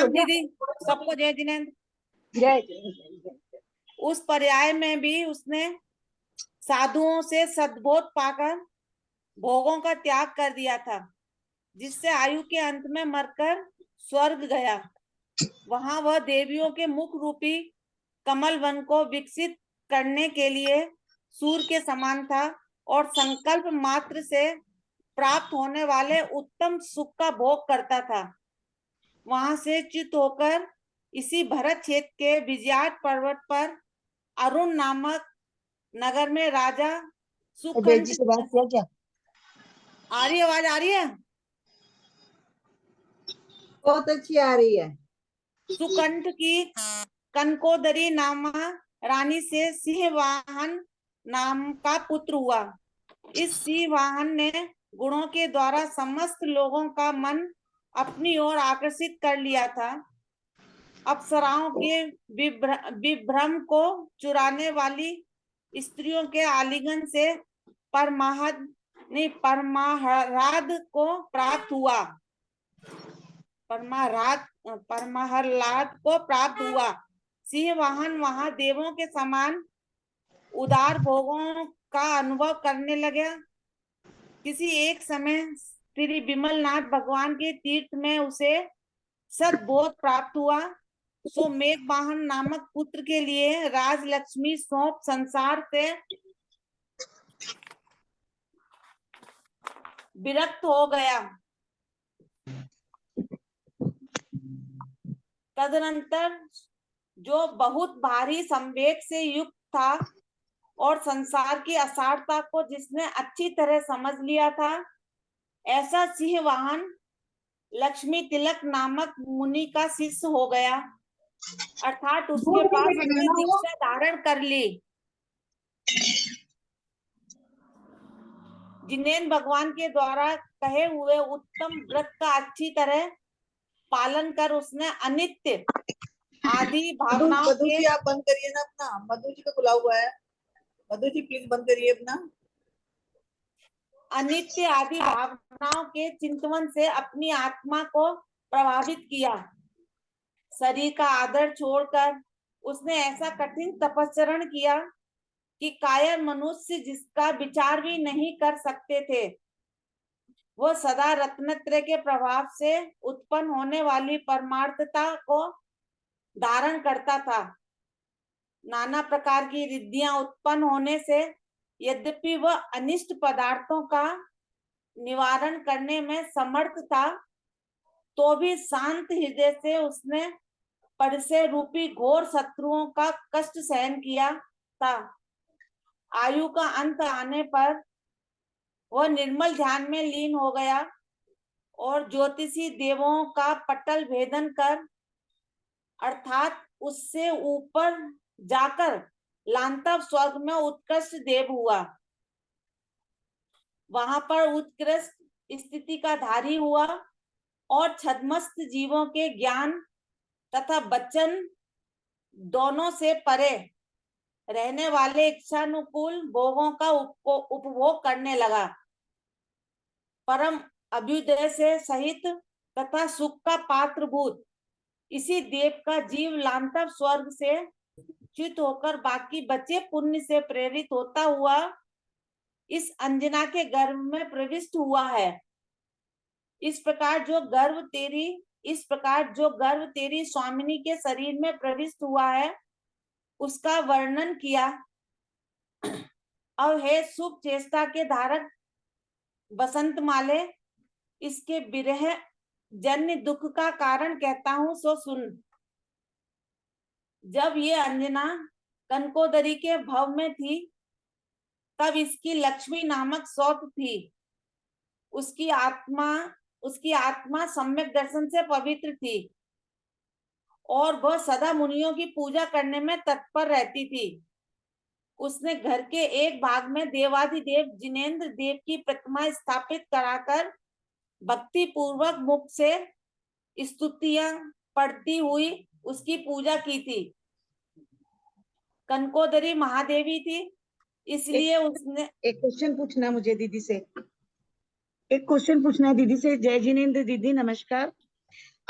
दीदी, सबको जय जिनेन्द्र। उस पर्याय में भी उसने साधुओं से सद्बोध पाकर भोगों का त्याग कर दिया था, जिससे आयु के अंत में मरकर स्वर्ग गया। वहां वह देवियों के मुख रूपी कमल वन को विकसित करने के लिए सूर्य के समान था और संकल्प मात्र से प्राप्त होने वाले उत्तम सुख का भोग करता था। वहां से च्युत होकर इसी भरत क्षेत्र के विजयाट पर्वत पर अरुण नामक नगर में राजा सुखंड। से बात किया क्या? आ रही है आवाज, आ रही है? बहुत अच्छी आ रही है। सुकंठ की कनकोदरी नामा रानी से सिंहवाहन नाम का पुत्र हुआ। इस सिंहवाहन ने गुणों के द्वारा समस्त लोगों का मन अपनी ओर आकर्षित कर लिया था। अप्सराओं के विभ्रम को चुराने वाली स्त्रियों के आलिंगन से परमाहराद को प्राप्त हुआ। परमाहलाद को प्राप्त हुआ। सिंहवाहन वहां देवों के समान उदार भोगों का अनुभव करने लगा। किसी एक समय श्री विमलनाथ भगवान के तीर्थ में उसे सद्बोध प्राप्त हुआ। सो मेघवाहन नामक पुत्र के लिए राजलक्ष्मी सौंप संसार से विरक्त हो गया। तदनंतर जो बहुत भारी संवेग से युक्त था और संसार की असारता को जिसने अच्छी तरह समझ लिया था, ऐसा सिंहवाहन लक्ष्मी तिलक नामक मुनि का शिष्य हो गया। अर्थात उसके पास उसने दीक्षा धारण कर ली। जिनेन्द्र भगवान के द्वारा कहे हुए उत्तम व्रत का अच्छी तरह पालन कर उसने अनित्य आदि भावनाओं मधु के जी आप बंद करिए ना अपना, मधु जी का खुला हुआ है। मधु जी प्लीज बंद करिए अपना। अनित्य आदि भावनाओं के चिंतन से अपनी आत्मा को प्रभावित किया। शरीर का आदर छोड़कर उसने ऐसा कठिन तपस्चरण किया कि कायर मनुष्य जिसका विचार भी नहीं कर सकते थे। वो सदा रत्नत्रय के प्रभाव से उत्पन्न होने वाली परमार्थता को धारण करता था। नाना प्रकार की रिद्धियां उत्पन्न होने से यद्यपि वह अनिष्ट पदार्थों का निवारण करने में समर्थ था, तो भी शांत हृदय से उसने परिचय रूपी घोर शत्रुओं का कष्ट सहन किया था। आयु का अंत आने पर वह निर्मल ध्यान में लीन हो गया और ज्योतिषी देवों का पटल भेदन कर अर्थात उससे ऊपर जाकर लांतव स्वर्ग में उत्कृष्ट देव हुआ। वहां पर उत्कृष्ट स्थिति का धारी हुआ और छद्मस्त जीवों के ज्ञान तथा वचन दोनों से परे रहने वाले इच्छानुकूल भोगों का उपभोग करने लगा। परम अभ्युदय से सहित तथा सुख का पात्रभूत इसी देव का जीव लांतव स्वर्ग से च्युत होकर बाकी बचे पुण्य से प्रेरित होता हुआ इस अंजना के गर्भ में प्रविष्ट हुआ है। इस प्रकार जो गर्भ तेरी इस प्रकार जो गर्व तेरी स्वामिनी के शरीर में प्रविष्ट हुआ है उसका वर्णन किया। अब हे शुभ चेष्टा के धारक बसंत माले, इसके विरह जन्य दुख का कारण कहता हूं सो सुन। जब ये अंजना कनकोदरी के भव में थी तब इसकी लक्ष्मी नामक सौत थी। उसकी आत्मा सम्यक दर्शन से पवित्र थी और वह सदा मुनियों की पूजा करने में तत्पर रहती थी। उसने घर के एक भाग में देवाधिदेव जिनेंद्र देव की प्रतिमा स्थापित कराकर भक्ति पूर्वक मुख से स्तुतियां पढ़ती हुई उसकी पूजा की थी। कनकोदरी महादेवी थी, इसलिए उसने एक क्वेश्चन पूछना है मुझे दीदी से। एक क्वेश्चन पूछना है दीदी से। जय जिनेंद्र दीदी नमस्कार।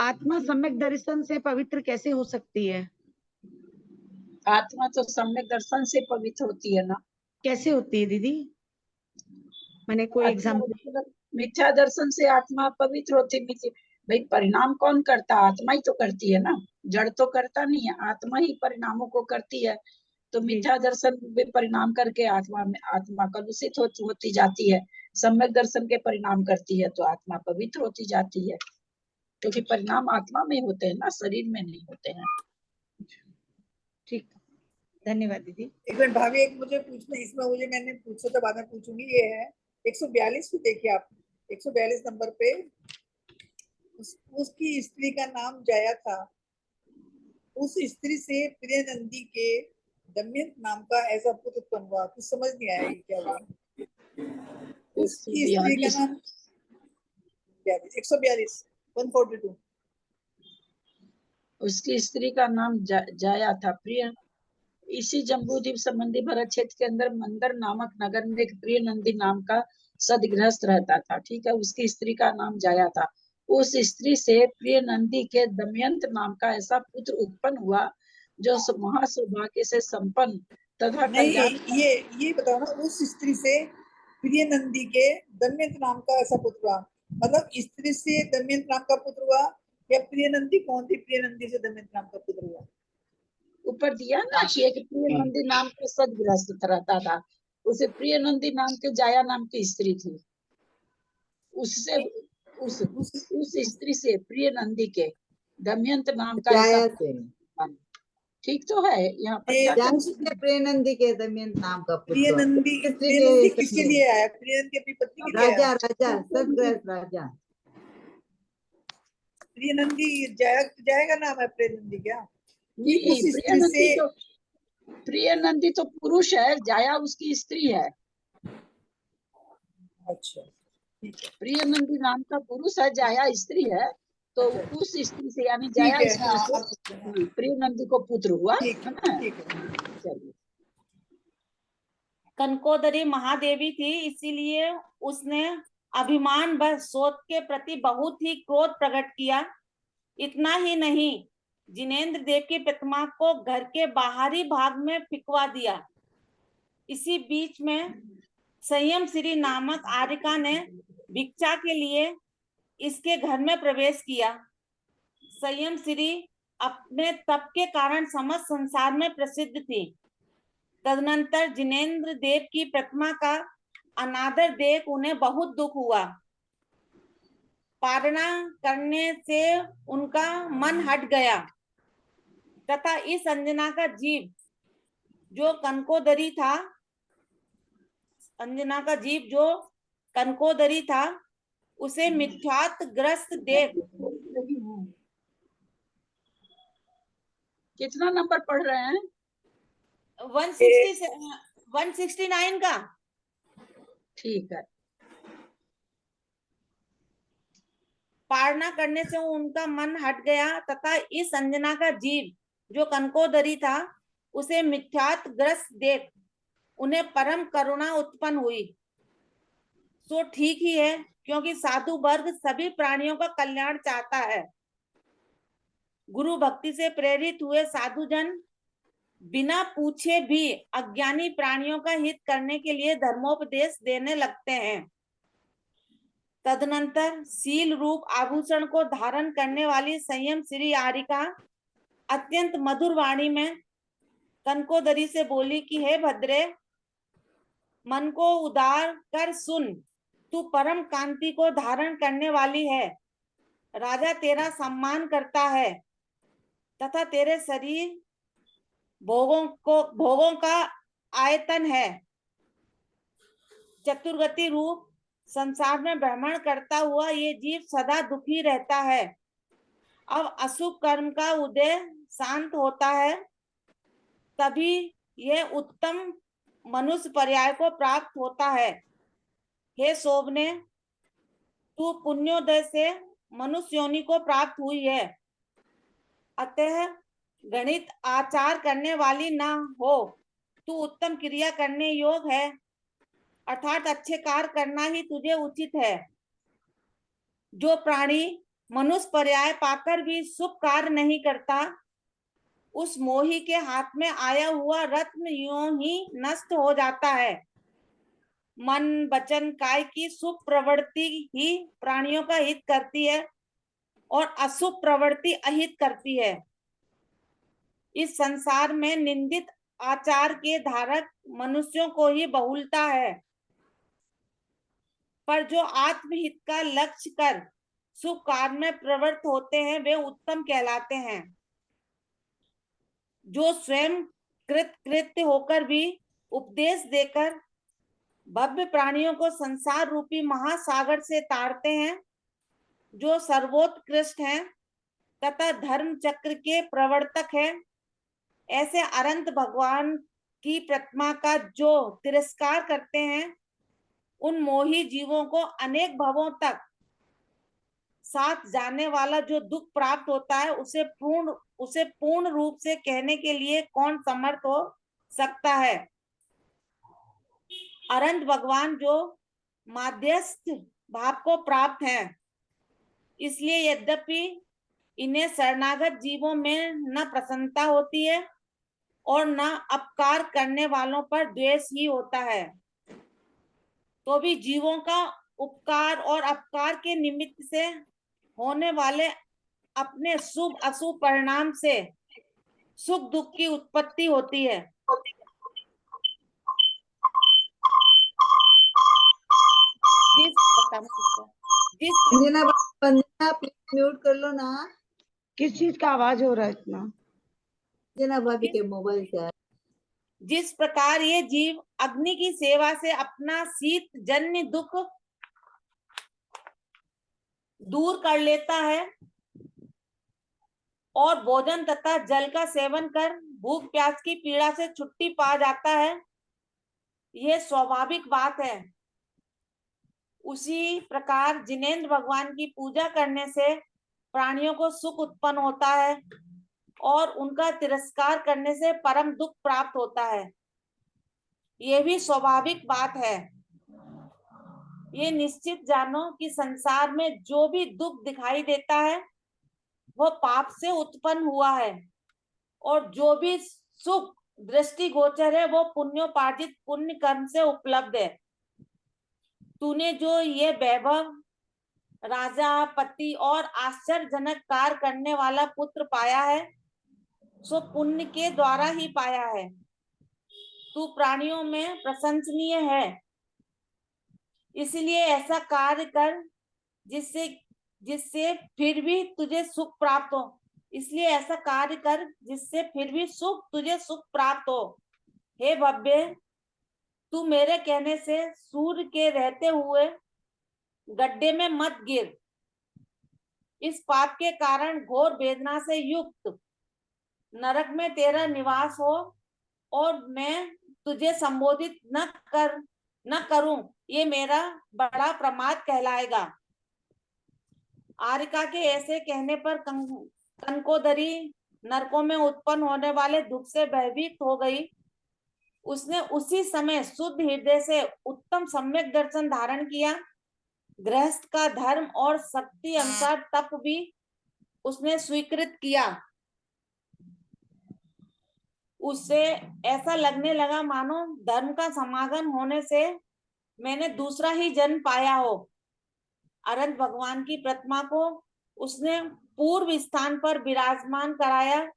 आत्मा सम्यक दर्शन से पवित्र कैसे हो सकती है? आत्मा तो सम्यक दर्शन से पवित्र होती है ना। कैसे होती है दीदी? मैंने कोई एग्जाम्पल। मिथ्या दर्शन से आत्मा पवित्र होती है। भाई परिणाम कौन करता? आत्मा ही तो करती है ना, जड़ तो करता नहीं है, आत्मा ही परिणामों को करती है। तो मिथ्या दर्शन में परिणाम करके आत्मा कलुषित होती जाती है। सम्यक दर्शन के परिणाम करती है तो आत्मा पवित्र होती जाती है, क्योंकि परिणाम आत्मा में होते हैं ना, शरीर में नहीं होते हैं। ठीक, धन्यवाद दीदी। एक मिनट भाभी, एक मुझे पूछना, इसमें मुझे मैंने पूछा तो बाद में पूछूंगी। ये है 142 पे, देखिए आप 142 नंबर पे उसकी स्त्री का नाम जया था। उस स्त्री से प्रिय नंदी के दमयंत नाम का ऐसा पुत्र उत्पन्न हुआ। कुछ समझ नहीं आया ये क्या हुआ। उसकी स्त्री का नाम 142 142। उसकी स्त्री का नाम जाया था। प्रिय इसी जम्बूद्वीप संबंधी भरत क्षेत्र के अंदर मंदर नामक नगर में एक प्रिय नंदी नाम का सदगृहस्थ रहता था। ठीक है, उसकी स्त्री का नाम जाया था। उस स्त्री से प्रिय नंदी के दमयंत नाम का ऐसा पुत्र उत्पन्न हुआ जो महासौभाग्य से संपन्न तथा कल्याण। ये बताओ ना, उस स्त्री से प्रिय नंदी के दमयंत नाम का ऐसा पुत्र हुआ, मतलब स्त्री से दमयंत नाम का पुत्र हुआ या प्रिय नंदी कौन थी? प्रिय नंदी से दमयंत नाम का पुत्र हुआ। ऊपर दिया ना कि एक प्रिय नंदी नाम का सदगृहस्थ रहता था। उसे प्रिय नंदी नाम के जाया नाम की स्त्री थी। उससे उस स्त्री से प्रिय नंदी के दमयंत नाम का ऐसा, ठीक तो है यहाँ पर। प्रिय नंदी के दमयंत नाम का पुत्र। प्रिय नंदी किसके लिए आया? प्रिय नंदी अपनी पत्नी के लिए आया। राजा सदगृहस्थ राजा। प्रिय नंदी जया का नाम है प्रिय नंदी क्या? नहीं, प्रिय नंदी तो पुरुष है, जाया उसकी स्त्री है। अच्छा, प्रिय नंदी नाम का पुरुष है, जाया स्त्री है। तो उस स्त्री से यानी जाया स्त्री से प्रिय नंदी को पुत्र हुआ है ना। चलिए, कनकोदरी महादेवी थी, इसीलिए उसने अभिमान बस सोत के प्रति बहुत ही क्रोध प्रकट किया। इतना ही नहीं, जिनेंद्र देव की प्रतिमा को घर के बाहरी भाग में फिकवा दिया। इसी बीच में संयम श्री नामक आर्यका ने भिक्षा के लिए इसके घर में प्रवेश किया। संयम श्री अपने तप के कारण समस्त संसार में प्रसिद्ध थी। तदनंतर जिनेंद्र देव की प्रतिमा का अनादर देख उन्हें बहुत दुख हुआ। पारणा करने से उनका मन हट गया तथा इस अंजना का जीव जो कनकोदरी था उसे मिथ्यात्व ग्रस्त देख। कितना नंबर पढ़ रहे हैं? 169 का। ठीक है। पारणा करने से उनका मन हट गया तथा इस अंजना का जीव जो कनकोदरी था उसे मिथ्यात्व ग्रस्त देख उन्हें परम करुणा उत्पन्न हुई। सो ठीक ही है, क्योंकि साधु वर्ग सभी प्राणियों का कल्याण चाहता है। गुरु भक्ति से प्रेरित हुए साधुजन बिना पूछे भी अज्ञानी प्राणियों का हित करने के लिए धर्मोपदेश देने लगते हैं। तदनंतर सील रूप आभूषण को धारण करने वाली संयम श्री आरिका अत्यंत मधुर वाणी में कनकोदरी से बोली कि हे भद्रे, मन को उदार कर सुन, तू परम कांति को धारण करने वाली है। राजा तेरा सम्मान करता है तथा तेरे शरीर भोगों का आयतन है। चतुर्गति रूप संसार में भ्रमण करता हुआ ये जीव सदा दुखी रहता है। अब अशुभ कर्म का उदय शांत होता है, तभी यह उत्तम मनुष्य पर्याय को प्राप्त होता है। हे शोभने, तू पुण्योदय से मनुष्य योनि को प्राप्त हुई है, अतः गणित आचार करने वाली ना हो, तू उत्तम क्रिया करने योग है, अर्थात अच्छे कार्य करना ही तुझे उचित है। जो प्राणी मनुष्य पर्याय पाकर भी शुभ कार्य नहीं करता, उस मोही के हाथ में आया हुआ रत्न यूं ही नष्ट हो जाता है। मन वचन काय की शुभ प्रवृत्ति ही प्राणियों का हित करती है और अशुभ प्रवृत्ति अहित करती है। इस संसार में निंदित आचार के धारक मनुष्यों को ही बहुलता है, पर जो आत्महित का लक्ष्य कर शुभ कार्य में प्रवृत्त होते हैं वे उत्तम कहलाते हैं। जो स्वयं कृत्य होकर भी उपदेश देकर भव्य प्राणियों को संसार रूपी महासागर से ताड़ते हैं, जो सर्वोत्कृष्ट हैं तथा धर्म चक्र के प्रवर्तक हैं, ऐसे अनंत भगवान की प्रतिमा का जो तिरस्कार करते हैं, उन मोही जीवों को अनेक भवों तक साथ जाने वाला जो दुख प्राप्त होता है, उसे पूर्ण रूप से कहने के लिए कौन समर्थ हो सकता है। अनंत भगवान जो माध्यस्थ भाव को प्राप्त हैं, इसलिए यद्यपि इन्हें शरणागत जीवों में न प्रसन्नता होती है और न अपकार करने वालों पर द्वेष ही होता है, तो भी जीवों का उपकार और अपकार के निमित्त से होने वाले अपने शुभ अशुभ परिणाम से सुख दुख की उत्पत्ति होती है। अंजना वंदना प्लीज म्यूट कर लो ना। किस चीज का आवाज हो रहा है इतना? अंजना भाभी के मोबाइल से। जिस प्रकार ये जीव अग्नि की सेवा से अपना शीत जन्य दुख दूर कर लेता है और भोजन तथा जल का सेवन कर भूख प्यास की पीड़ा से छुट्टी पा जाता है, यह स्वाभाविक बात है। उसी प्रकार जिनेंद्र भगवान की पूजा करने से प्राणियों को सुख उत्पन्न होता है और उनका तिरस्कार करने से परम दुख प्राप्त होता है, यह भी स्वाभाविक बात है। ये निश्चित जानो कि संसार में जो भी दुख दिखाई देता है वो पाप से उत्पन्न हुआ है, और जो भी सुख दृष्टि गोचर है वो पुण्योपार्जित पुण्य कर्म से उपलब्ध है। तूने जो ये वैभव, राजा, पति और आश्चर्यजनक कार्य करने वाला पुत्र पाया है, सो पुण्य के द्वारा ही पाया है। तू प्राणियों में प्रशंसनीय है, इसलिए ऐसा कार्य कर जिससे फिर भी तुझे सुख प्राप्त हो। इसलिए ऐसा कार्य कर जिससे फिर भी तुझे सुख प्राप्त हो। हे भव्य, तू मेरे कहने से सूर्य के रहते हुए गड्ढे में मत गिर। इस पाप के कारण घोर वेदना से युक्त नरक में तेरा निवास हो और मैं तुझे संबोधित न करूं, ये मेरा बड़ा प्रमाद कहलाएगा। आरिका के ऐसे कहने पर कनकोदरी नरकों में उत्पन्न होने वाले दुख से भयभीत हो गई। उसने उसी समय शुद्ध हृदय से उत्तम सम्यक दर्शन धारण किया। गृहस्थ का धर्म और शक्ति अनुसार तप भी उसने स्वीकृत किया। उससे ऐसा लगने लगा मानो धर्म का समागम होने से मैंने दूसरा ही जन्म पाया हो। अनंत भगवान की प्रतिमा को उसने पूर्व स्थान पर विराजमान कराया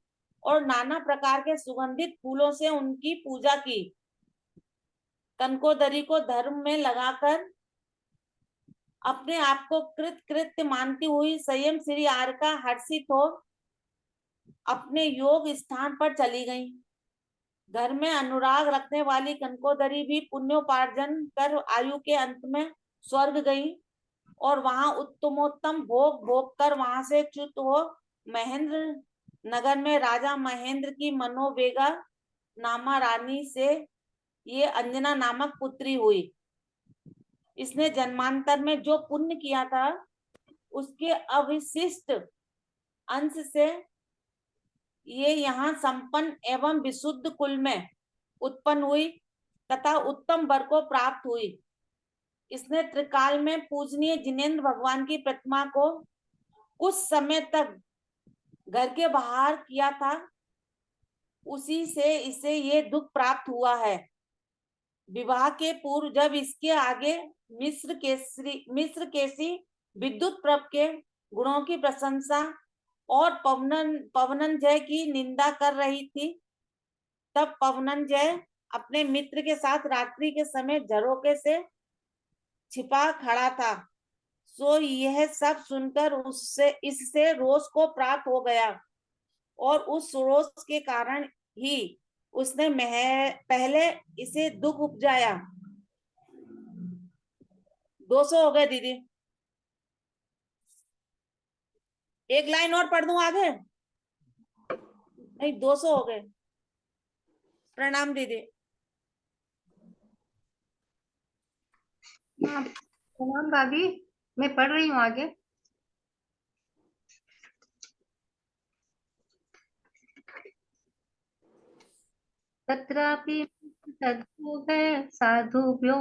और नाना प्रकार के सुगंधित फूलों से उनकी पूजा की। कनकोदरी को धर्म में लगाकर अपने आप को कृत्य मानती हुई स्वयं श्री आर्का हर्षित हो अपने योग स्थान पर चली गई। घर में अनुराग रखने वाली कनकोदरी भी पुण्योपार्जन कर आयु के अंत में स्वर्ग गई और वहां उत्तमोत्तम भोग कर वहां से च्युत हो महेंद्र नगर में राजा महेंद्र की मनोवेगा नामा रानी से ये अंजना नामक पुत्री हुई। इसने जन्मांतर में जो पुण्य किया था उसके अविशिष्ट अंश से ये यहाँ संपन्न एवं विशुद्ध कुल में उत्पन्न हुई तथा उत्तम वर को प्राप्त हुई। इसने त्रिकाल में पूजनीय जिनेंद्र भगवान की प्रतिमा को कुछ समय तक घर के बाहर किया था, उसी से इसे ये दुख प्राप्त हुआ है। विवाह के पूर्व जब इसके आगे मिस्र केसी विद्युत प्रभ के गुणों की प्रशंसा और पवनंजय की निंदा कर रही थी, तब पवनंजय अपने मित्र के साथ रात्रि के समय झरोके से छिपा खड़ा था। सो यह सब सुनकर इससे रोष को प्राप्त हो गया और उस रोष के कारण ही उसने पहले इसे दुख उपजाया। 200 हो गए दीदी, एक लाइन और पढ़ दूं आगे? नहीं, 200 हो गए। प्रणाम दीदी। प्रणाम दादी, मैं पढ़ रही हूँ आगे। तत्रापि तद्भोग साधुभ्यो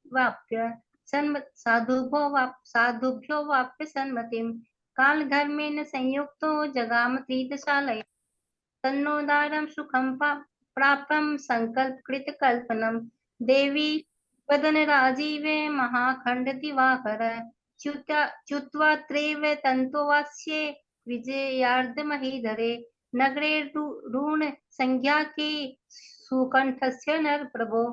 वाप्य साधुभ्यो वाप्य सन्मतिम काल धर्मेण संयुक्तो जगाम तीर्थशालय तन्नोदारम सुखम प्राप्तम संकल्प कृत कल्पनम देवी वदन राजीवे महाखंड दिवाकर च्युत्वा त्रैव तंतोवास्ये विजयार्ध महीधरे नगरे ऋण संज्ञा के सुकंठस्य नर प्रभो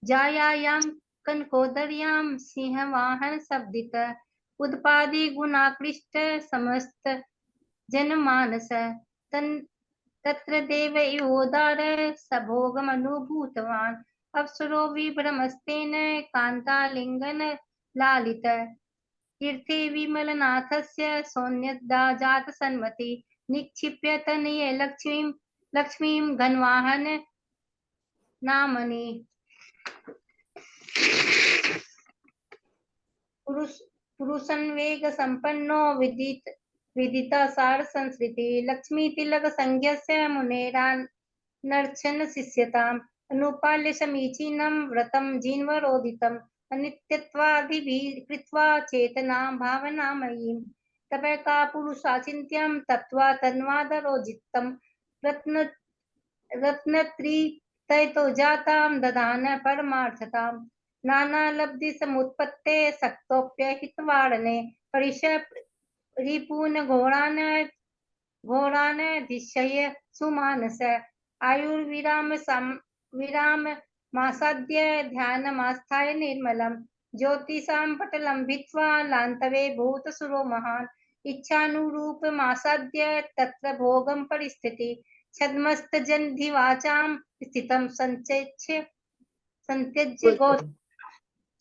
जायायां कनकोदर्यां सिंहवाहन शब्दित उत्पादि गुणाकृष्ट समस्त जनमानस तत्र देव योदार सभोगमनुभूतवान् अप्सरो विभ्रमस्तेन कान्तालिङ्गन लालित तीर्थे विमलनाथस्य सौन्यदाजात सन्मति निक्षिप्य तनये लक्ष्मीं घनवाहन नामनि पुरुषन्वेग संपन्नो विदिता सार संस्कृति लक्ष्मी तिलक संज्ञस्य मुनेरानर्चन शिष्यताम् अनुपाल्य समीचीनं व्रतं जिन्वरोदितम् अनित्यत्वादिभिः कृत्वा चेतनां भावनामयीं तपका पुरुषाचिन्त्यं तत्त्वा तन्वादरोजितं रत्नत्रितयतो जातां ददान परमार्थतां नानालब्धि समुत्पत्ते सक्तोप्यहितवारणे परिपूर्ण घोरान दिशय सुमानस विराम मासाद्य ध्यानमास्थाय निर्मलं ज्योतिषां पटलं भित्त्वा लान्तवे भूतसुरो महान् इच्छानुरूप मासाद्य तत्र भोगं परिस्थिति छद्मस्तजन्धिवाचां स्थितं संत्यज्य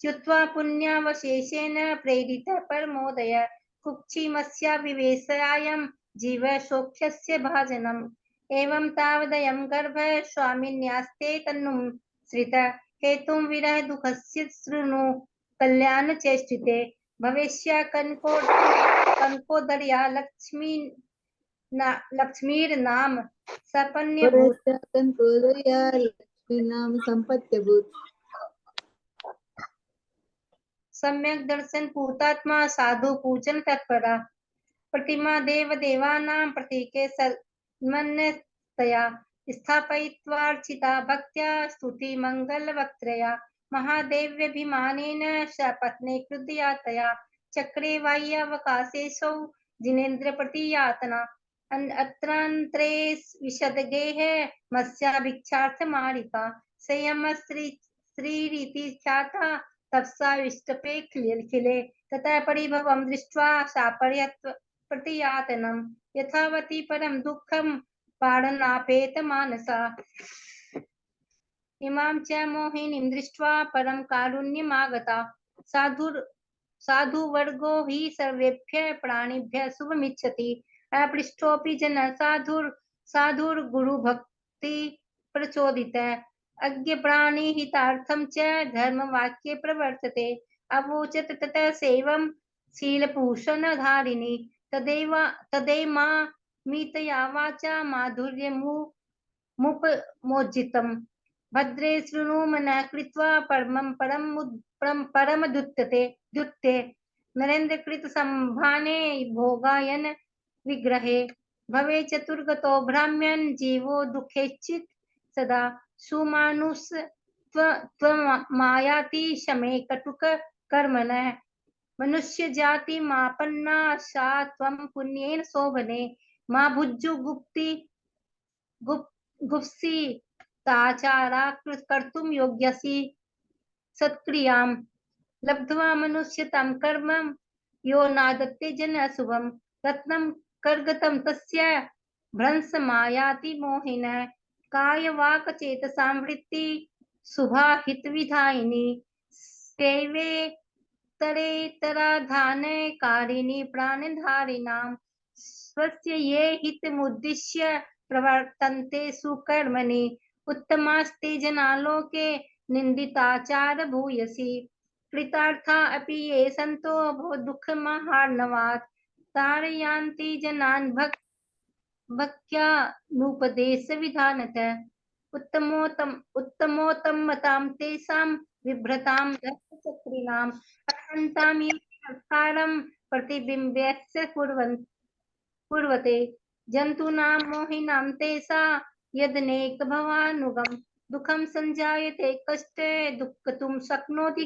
च्युत्वा पुण्यावशेषेण प्रेरित परमोदय कुक्षिमस्याविवेशयायं जीव सौख्यस्य भाजनम् एवं तावदयं गर्भ स्वामिन्यास्ते तन्नुं श्रित हेतुं विरह दुःखस्य शृणु कल्याण चेष्टिते भविष्य कनकोदर्या लक्ष्मीर्नाम सपन्यभूत कनकोदर्या लक्ष्मी नाम संपत्त्यभूत सम्यक दर्शन पूर्तात्मा साधु पूजन तत्परा प्रतिमा देव देवानां प्रतीके सन्मन्यतया स्थापयित्वार्चिता भक्त्या स्तुति मंगल वक्त्रया महादेव्यभिमानेन सपत्ने कृतया तया चक्रे वाह्यावकाशेषु जिनेन्द्र प्रतियातना अत्रांतरे विशदगेह मत्स्याभिक्षार्थ मारिका संयम श्री रीति ख्याता तपसा विष्टपे खिले तथा परिभवं दृष्ट्वा सापर्यत् प्रतियातनम यथावती परम दुःखम पारनापेत मानसा इमां च मोहिनीं दृष्ट्वा परम कारुण्यमागता साधु वर्गो हि सर्वेभ्यः प्राणिभ्यः शुभमिच्छति अपृष्टोऽपि जन साधुर्गुरु भक्ति प्रचोदितः अज्ञ प्राणी हितार्थं च धर्मवाक्ये प्रवर्तते अवोचत ततः सेवं शीलभूषणधारिणी तदैमामितया वाचा माधुर्यमुपमोज्जितम् भद्रे शृणु मनः कृत्वा परमदुत्ते नरेन्द्रकृत संभाने भोगायन विग्रहे भवे चतुर्गतो भ्राम्यन् जीवो दुःखेचित् सदा सुमानुष त्वमायाति शमे कटुक कर्मणः मनुष्य जाति मापन्ना सा त्वं पुण्येन शोभने मा भुज्जु गुप्सी ताचारा कर्तुं योग्यसि सत्क्रियां लब्ध्वा मनुष्यतं कर्म यो नादत्ते जन शुभं रत्नं कर्गतं तस्य भ्रंशमायाति मोहिनः कायवाक चेतसां वृत्ति शुभा हितविधायिनी सेवे तरेतराधानकारिणी प्राणधारिणां स्वस्य ये हितमुद्दिश्य प्रवर्तन्ते सुकर्मणि उत्तमास्ते जनालोके निन्दिताचार भूयसी कृतार्था अपि ये सन्तो भो दुःखमहार्णवात् तारयन्ति जनान् भक्त्यानुपदेश विधानतः उत्तमोत्तमतां तेषां विभ्रतां धर्मचक्रिणाम् अहन्तां ये संस्कारं प्रतिबिम्बस्य कुर्वते जन्तूनां मोहिनां तेषा यदनेक भवानुगम दुःखं संजायते कष्टे दुःखतुं शक्नोति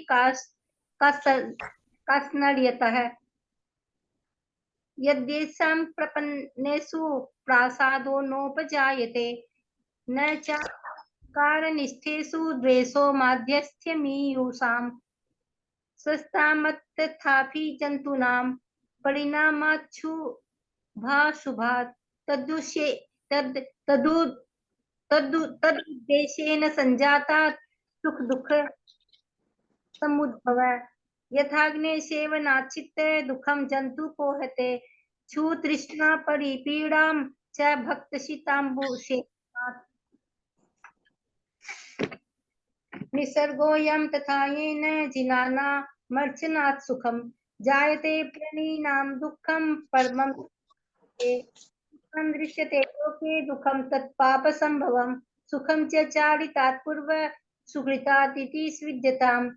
कास्नर्यतः यद्येषां प्रपन्नेषु प्रासादो नोपजायते न च कारणनिष्ठेषु द्वेषो माध्यस्थ्यमीयुषाम् स्वस्तामतथापि जन्तूनां परिणामाच्छुभाशुभात् तदुद्देशेन संजातात् सुख दुःख समुद्भव यथाग्ने सेवनाचित्ते दुःखं जन्तु पोहते क्षुतृष्णा परिपीडां च भक्तशिताम्बुसेनात् निसर्गोऽयं तथा येन जिनाना मर्चनात् सुखं जायते प्रणीनां दुःखं परमं सुखं दृश्यते लोके दुःखं तत्पापसम्भवं सुखं च चारितात् पूर्व सुकृतात् इति स्विद्यताम्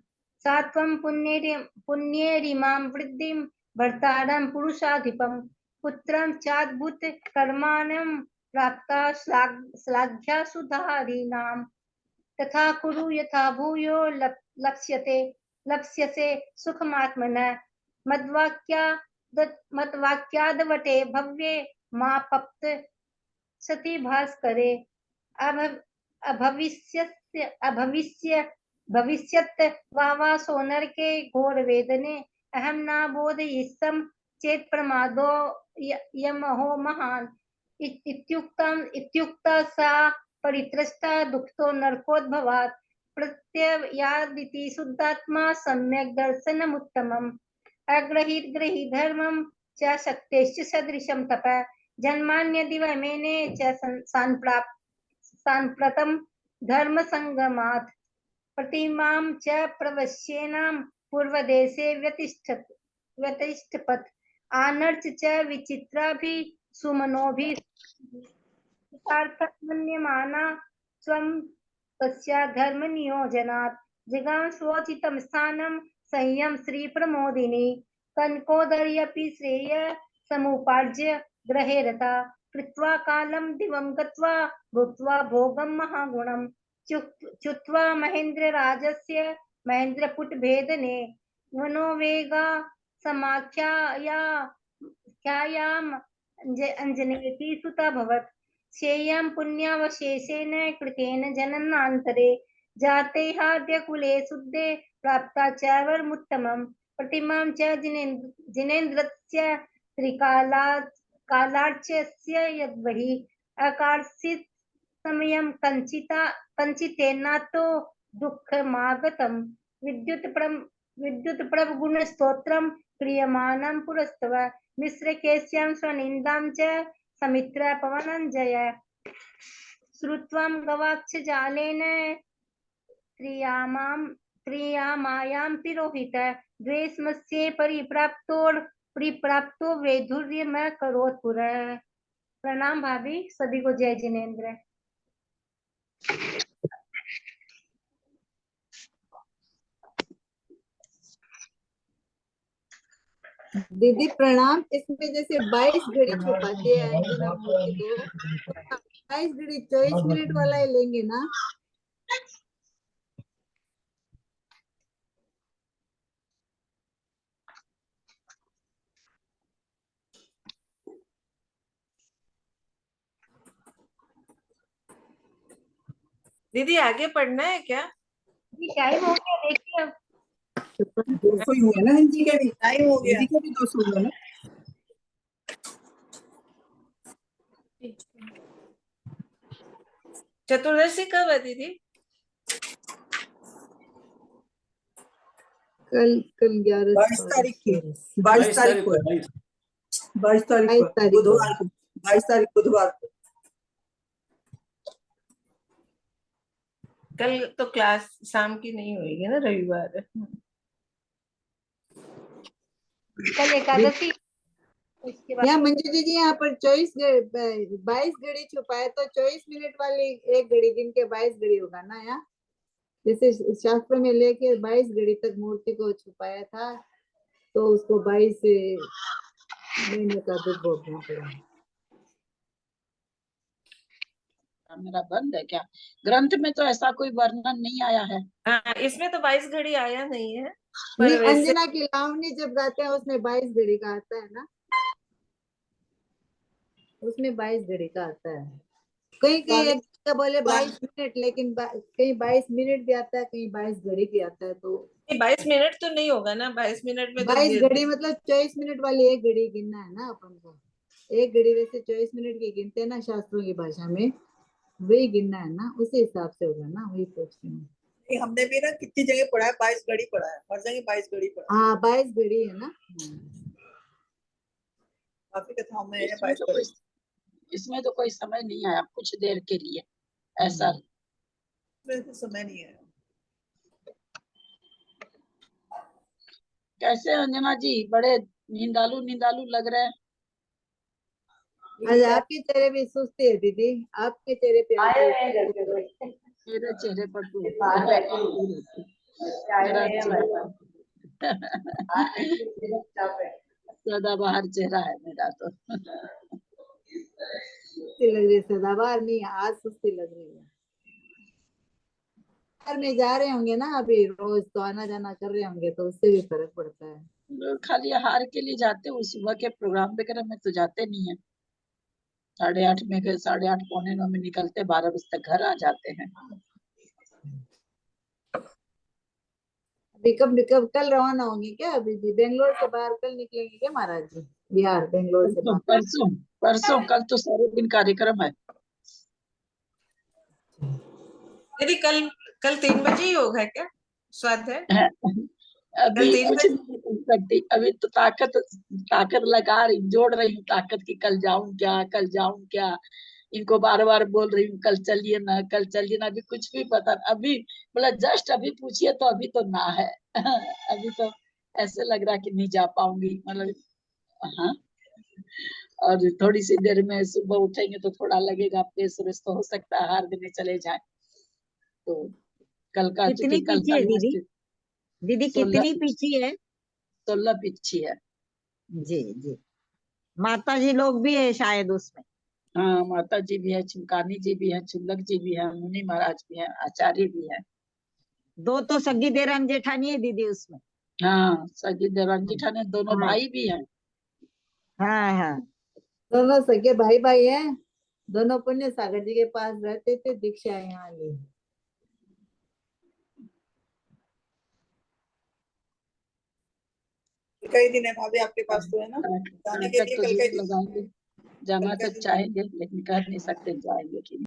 सा त्वं पुण्येरिमां वृद्धिं भर्तारं पुरुषाधिपं पुत्रं चाद्भुत कर्माणं प्राप्ता श्लाघ्या सुधारीणाम् तथा कुरु यथा भूयो लप्स्यसे सुखमात्मनः मद्वाक्यादवटे भव्ये मा पप्त सती भास्करे भविष्यत् वा सोनरके घोर वेदने अहम न बोधयिष्यं चेत् प्रमादो यमहो महान् इत्युक्ता सा परित्रष्टा दुःखतो नरकोद्भवात् प्रत्ययादिति शुद्धात्मा सम्यक् दर्शनमुत्तमम् अग्रहीत गृहीत धर्मं च शक्तेश्च सदृशं तप जन्मान्यदिवमेने च साम्प्रतं धर्म संगमात् प्रतिमां च प्रवश्येनां पूर्वदेशे व्यतिष्ठपत् आनर्च च विचित्राभि सुमनोभि मन्यमाना स्वं तस्या धर्म नियोजनात् जगां स्वोचितं स्थानं संयम श्री प्रमोदिनी कनकोदर्यपि श्रेय समुपार्ज्य ग्रहे रता कृत्वा कालं दिवं गत्वा भुक्त्वा भोगं महागुणं चुत्वा महेन्द्र राजस्य महेन्द्रपुट भेदने मनोवेगा समाख्यायाम अंजनेति सुताभवत् श्रेयं पुण्यावशेषेण कृतेन जननान्तरे जाते हाद्य कुले शुद्धे प्राप्ता च वरमुत्तमम् प्रतिमां च जिनेन्द्रस्य त्रिकालाच्यस्य यद्वहि अकार्षित समयं कंचितेनातो दुःखमागतम् विद्युत प्रभ गुण स्तोत्रम क्रियमाणं पुरस्तव मिश्र केश्यां स्वनिन्दां च समित्र पवनञ्जय श्रुत्वं गवाक्ष जालेन त्रियामायां तिरोहित द्वेषमस्ये परिप्राप्तो वैधुर्यमकरोत् पुरः। प्रणाम भाभी, सभी को जय जिनेन्द्र। दीदी प्रणाम। इसमें जैसे 22 घड़ी छुपाती है अंजना मूर्ति को, 22 घड़ी 24 मिनट वाला ही लेंगे ना? दीदी आगे पढ़ना है क्या? टाइम हो गया, देखिए अब 200 ही हुआ ना हिंदी के भी, टाइम हो गया। हिंदी के भी 200 हुआ ना। चतुर्दशी कब है दीदी? कल 11 22 तारीख की, 22 तारीख को, 22 तारीख को, बुधवार को, 22 तारीख बुधवार को। कल तो क्लास शाम की नहीं होगी ना, रविवार है। कल एकादशी। उसके बाद यहाँ मंजू जी यहाँ पर 22 घड़ी छुपाए तो 24 मिनट वाली एक घड़ी दिन के 22 घड़ी होगा ना। यहाँ जैसे शास्त्र में लेके 22 घड़ी तक मूर्ति को छुपाया था तो उसको 22 महीने का दुख भोगना पड़ा। मेरा बंद है क्या? ग्रंथ में तो ऐसा कोई वर्णन नहीं आया है। हाँ, इसमें तो 22 घड़ी आया नहीं है। नहीं, वैसे अंजना की लावनी जब गाते हैं उसमें 22 घड़ी का आता है ना, उसमें 22 घड़ी का आता है। कहीं कहीं एक जगह बोले 22 मिनट, लेकिन कहीं 22 मिनट भी आता है, कहीं 22 घड़ी भी आता है। तो 22 मिनट तो नहीं होगा ना, 22 मिनट में तो 22 घड़ी मतलब 24 मिनट वाली एक घड़ी गिनना है ना अपन को। एक घड़ी वैसे 24 मिनट की गिनते हैं ना शास्त्रों की भाषा में, वही गिनना है ना, उसी हिसाब से होगा ना, वही पूछ रही हूँ। हमने भी ना कितनी जगह पढ़ा है, 22 घड़ी पढ़ा है, हर जगह 22 घड़ी पढ़ा है। हाँ 22 घड़ी है ना। काफी कथाओं में है इसमें 22 तो घड़ी। इसमें तो कोई समय नहीं आया, कुछ देर के लिए ऐसा। इसमें समय नहीं है। कैसे अंजना जी, बड़े नींदालू नींदालू लग रहे हैं। आज आपके चेहरे भी सुस्ती है दीदी, आपके चेहरे पे आज मेरे चेहरे पर तो सदाबहार चेहरा है मेरा तो। सुस्ती लग रही है, सदाबहार नहीं, आज सुस्ती लग रही है। घर में जा रहे होंगे ना अभी, रोज तो आना जाना कर रहे होंगे तो उससे भी फर्क पड़ता है। लोग खाली आहार के लिए जाते हैं, सुबह के प्रोग्राम वगैरह में तो जाते नहीं है। 8:30 में गए, 8:30 पौने 9 में निकलते, 12 बजे तक घर आ जाते हैं। अभी कब कल रवाना होंगे क्या? अभी जी बेंगलोर से बाहर कल निकलेंगे क्या महाराज जी? बिहार बेंगलोर से बाहर परसों परसों कल तो सारे दिन कार्यक्रम है। दीदी कल 3 बजे ही होगा क्या स्वाध्याय? अभी तीन कुछ नहीं कर सकती, अभी तो ताकत लगा रही, जोड़ रही हूँ ताकत की, कल जाऊं क्या। इनको बार बार बोल रही हूँ कल चलिए ना, कल चलिए ना। अभी कुछ भी पता, अभी मतलब जस्ट अभी पूछिए तो अभी तो ना है। अभी तो ऐसे लग रहा है कि नहीं जा पाऊंगी, मतलब हाँ। और थोड़ी सी देर में सुबह उठेंगे तो थोड़ा लगेगा, प्रेस व्रेस तो हो सकता है, हार देने चले जाए। तो कल का कितनी कल पीछी का है दीदी? लास्ट दीदी 16 कितनी पीछी है? 16 पीछी है। जी जी, माता जी लोग भी है शायद उसमें। हाँ, माता जी भी है, चिमकानी जी भी है, चुल्लक जी भी है, मुनि महाराज भी है, आचार्य भी है। 2 तो सगी देरानी जेठानी है दीदी उसमें। हाँ सगी देवांगी ठाणे दोनों हाँ। भाई भी हैं। हाँ हाँ दोनों सगे भाई भाई हैं। दोनों पुण्य सागर जी के पास रहते थे, दीक्षा यहाँ ली। कई दिन है भाभी आपके पास तो है ना, कल जाने के तक लिए तो कल का जीव दिन लगाएंगे, जाना कल का तो दिन चाहेंगे लेकिन कह नहीं सकते जाएंगे कि नहीं।